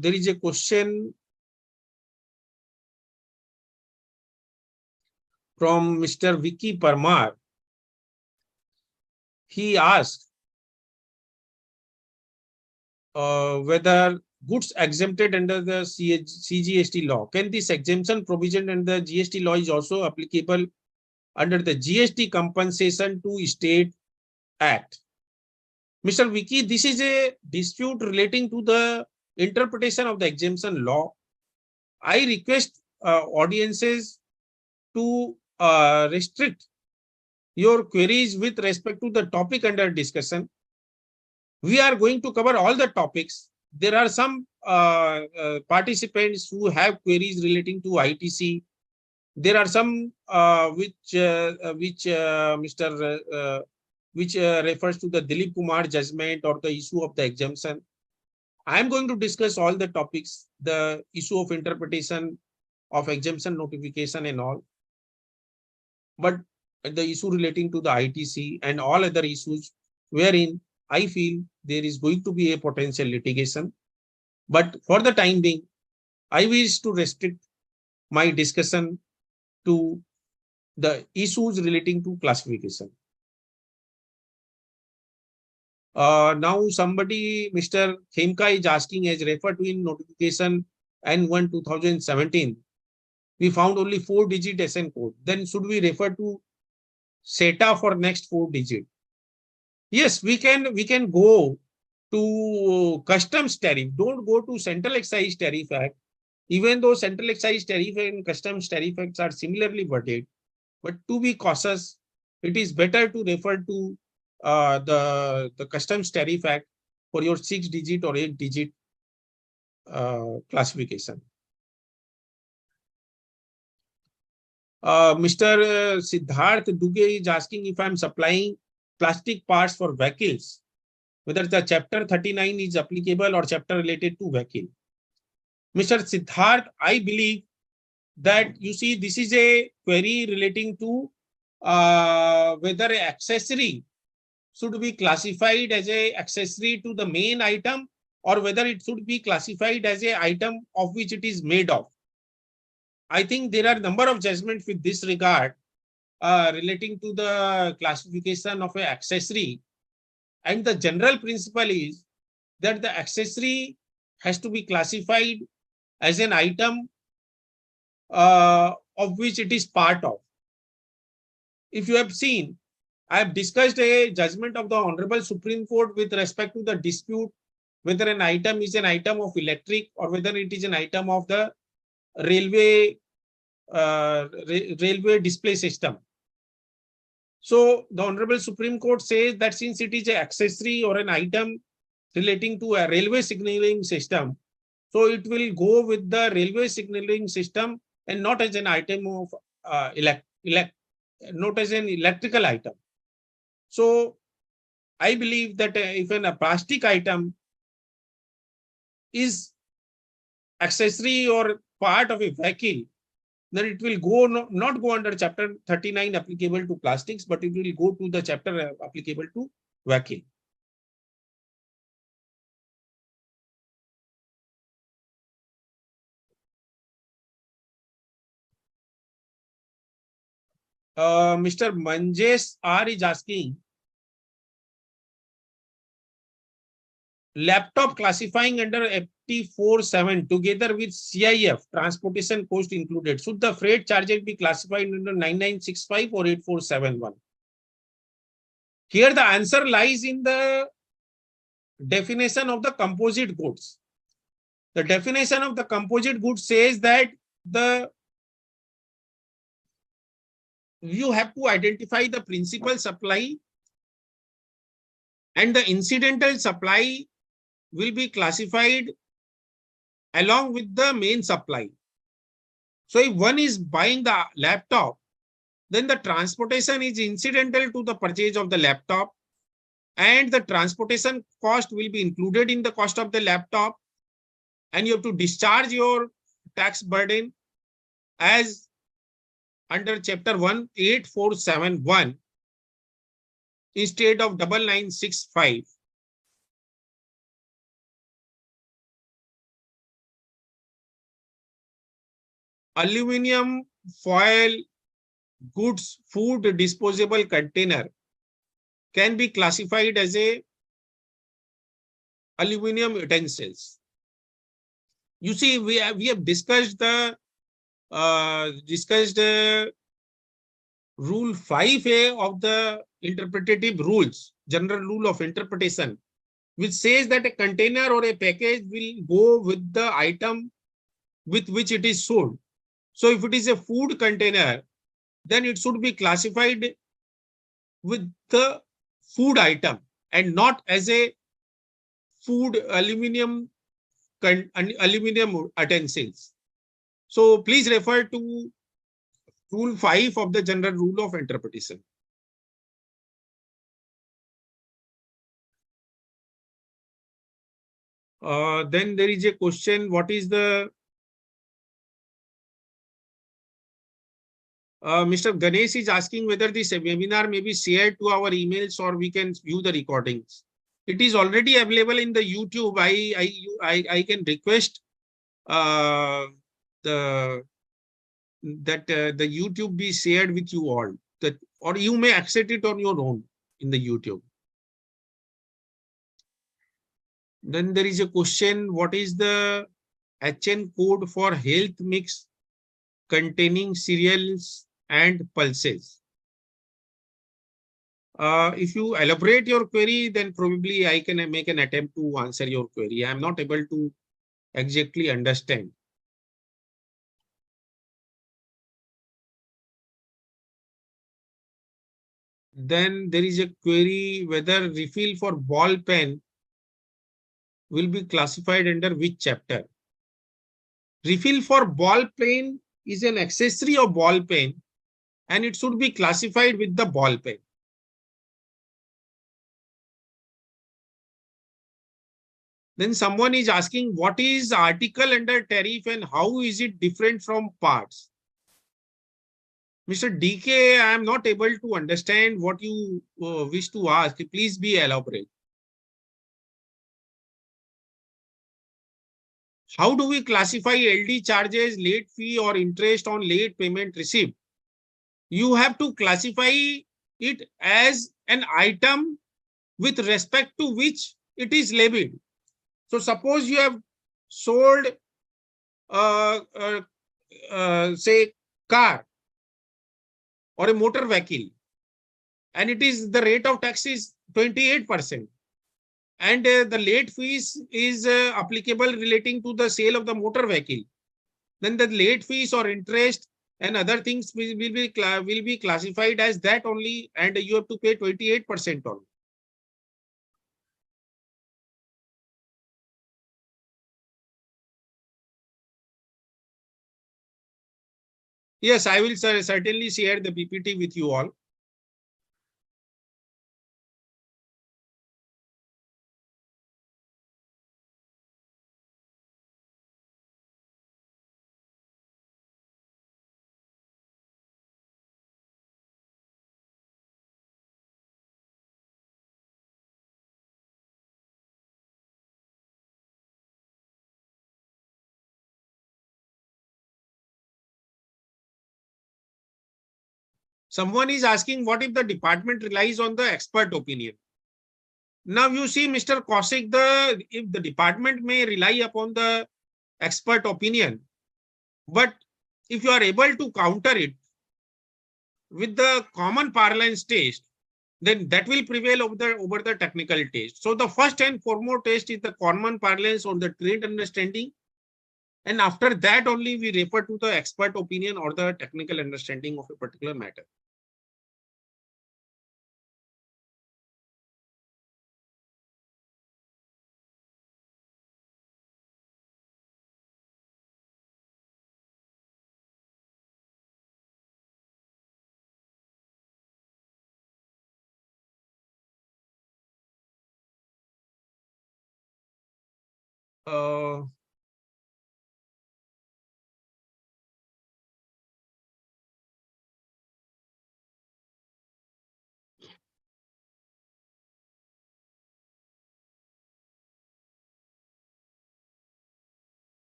There is a question from Mr. Vicky Parmar. He asked whether goods exempted under the CGST law, can this exemption provision under the GST law is also applicable under the GST compensation to state act? Mr. Vicky, this is a dispute relating to the interpretation of the exemption law. I request audiences to restrict your queries with respect to the topic under discussion. We are going to cover all the topics. There are some participants who have queries relating to ITC. There are some which refers to the Dilip Kumar judgment or the issue of the exemption. I am going to discuss all the topics, the issue of interpretation of exemption notification and all. But the issue relating to the ITC and all other issues wherein I feel there is going to be a potential litigation. But for the time being, I wish to restrict my discussion to the issues relating to classification. Now somebody, Mr. Khemka is asking, as referred to in notification N1 2017, we found only 4-digit SN code. Then should we refer to SETA for next 4-digit? Yes, we can go to customs tariff. Don't go to Central Excise Tariff Act. Even though Central Excise Tariff and Customs Tariff Acts are similarly worded, but to be cautious, it is better to refer to the Customs Tariff Act for your 6-digit or 8-digit classification. Mr. Siddharth Duge is asking if I'm supplying plastic parts for vehicles, whether the chapter 39 is applicable or chapter related to vehicle. Mr. Siddharth, I believe that, you see, this is a query relating to whether an accessory should be classified as a accessory to the main item, or whether it should be classified as a item of which it is made of. I think there are a number of judgments with this regard relating to the classification of an accessory. And the general principle is that the accessory has to be classified as an item of which it is part of. If you have seen, I have discussed a judgment of the Honorable Supreme Court with respect to the dispute whether an item is an item of electric or whether it is an item of the railway railway display system. So the Honorable Supreme Court says that since it is an accessory or an item relating to a railway signaling system, so it will go with the railway signaling system and not as an item of not as an electrical item. So I believe that if a plastic item is accessory or part of a vehicle, then it will go not go under chapter 39 applicable to plastics, but it will go to the chapter applicable to vehicle. Mr. Manjesh R is asking, laptop classifying under FT47 together with CIF, transportation cost included. Should the freight charges be classified under 9965 or 8471? Here the answer lies in the definition of the composite goods. The definition of the composite goods says that you have to identify the principal supply and the incidental supply will be classified along with the main supply. So if one is buying the laptop, then the transportation is incidental to the purchase of the laptop, and the transportation cost will be included in the cost of the laptop, and you have to discharge your tax burden as under chapter 18471 instead of 9965. Aluminum foil goods food disposable container can be classified as a aluminum utensils. You see, we have discussed the rule 5A of the interpretative rules, general rule of interpretation, which says that a container or a package will go with the item with which it is sold. So if it is a food container, then it should be classified with the food item and not as a food aluminum utensils. So please refer to rule 5 of the general rule of interpretation. Then there is a question, what is the Mr. Ganesh is asking whether this webinar may be shared to our emails or we can view the recordings. It is already available in the YouTube. I can request the the YouTube be shared with you all, that, or you may access it on your own in the YouTube. Then there is a question: what is the HN code for health mix containing cereals and pulses? If you elaborate your query, then probably I can make an attempt to answer your query. I am not able to exactly understand. Then there is a query whether refill for ball pen will be classified under which chapter. Refill for ball pen is an accessory of ball pen, and it should be classified with the ball pen. Then someone is asking, what is article under tariff and how is it different from parts? Mr. DK, I am not able to understand what you wish to ask. Please be elaborate. How do we classify LD charges, late fee, or interest on late payment received? You have to classify it as an item with respect to which it is levied. So suppose you have sold, say, car or a motor vehicle, and it is the rate of tax is 28%. And the late fees is applicable relating to the sale of the motor vehicle. Then the late fees or interest and other things will be classified as that only, and you have to pay 28% only. Yes, I will certainly share the PPT with you all. Someone is asking, what if the department relies on the expert opinion? Now you see, Mr. Kaushik, if the department may rely upon the expert opinion, but if you are able to counter it with the common parlance test, then that will prevail over the technical test. So the first and foremost test is the common parlance or the trained understanding. And after that only we refer to the expert opinion or the technical understanding of a particular matter.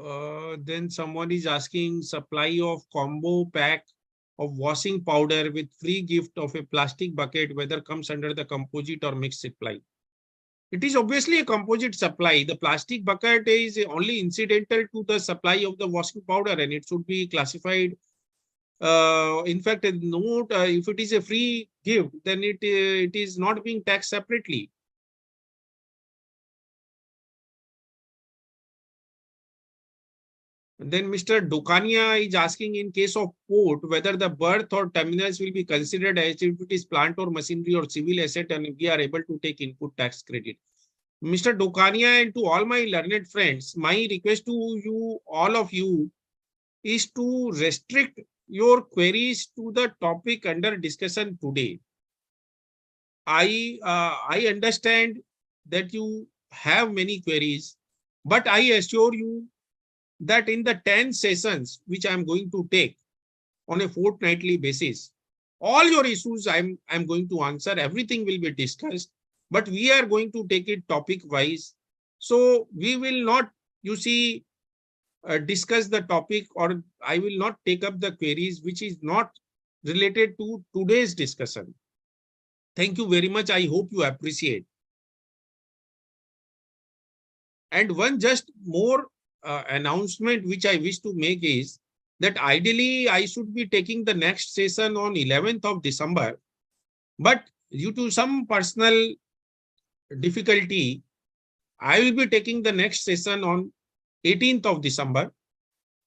Uh, then someone is asking, supply of combo pack of washing powder with free gift of a plastic bucket, whether comes under the composite or mixed supply. It is obviously a composite supply. The plastic bucket is only incidental to the supply of the washing powder, and it should be classified. In fact, note, if it is a free gift, then it is not being taxed separately. Then Mr. Dukania is asking, in case of port, whether the berth or terminals will be considered as if it is plant or machinery or civil asset, and we are able to take input tax credit. Mr. Dokania, and to all my learned friends, my request to you, all of you, is to restrict your queries to the topic under discussion today. I understand that you have many queries, but I assure you that in the 10 sessions which I'm going to take on a fortnightly basis, all your issues I'm going to answer, everything will be discussed, but we are going to take it topic wise. So we will not, you see, discuss the topic, or I will not take up the queries which is not related to today's discussion. Thank you very much. I hope you appreciate. And one just more announcement which I wish to make is that ideally I should be taking the next session on 11th of December, but due to some personal difficulty, I will be taking the next session on 18th of December.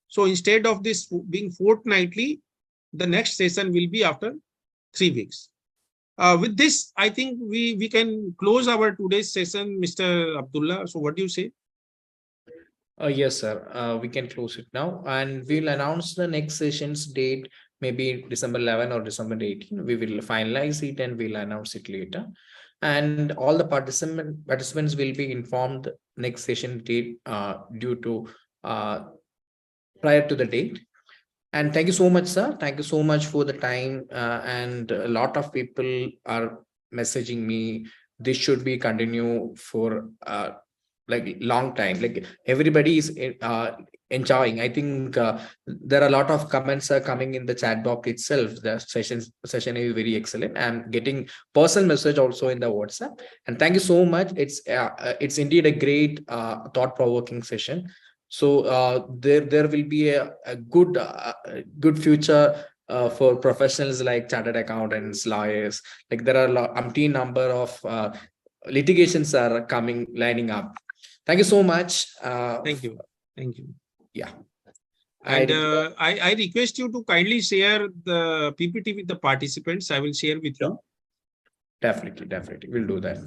So instead of this being fortnightly, the next session will be after 3 weeks. With this, I think we can close our today's session, Mr. Abdullah. So what do you say? Yes, sir. We can close it now, and we'll announce the next session's date, maybe December 11 or December 18. We will finalize it and we'll announce it later. And all the participants will be informed next session date due to prior to the date. And thank you so much, sir. Thank you so much for the time. And a lot of people are messaging me. This should be continue for like long time. Like everybody is enjoying. I think there are a lot of comments are coming in the chat box itself. The session is very excellent. I'm getting personal message also in the WhatsApp. And thank you so much. It's indeed a great thought-provoking session. So there will be a good future for professionals like chartered accountants, lawyers. Like there are umpteen number of litigations are coming lining up. Thank you so much. Thank you. Thank you. Yeah. And I request you to kindly share the PPT with the participants. I will share with you. Definitely. We'll do that.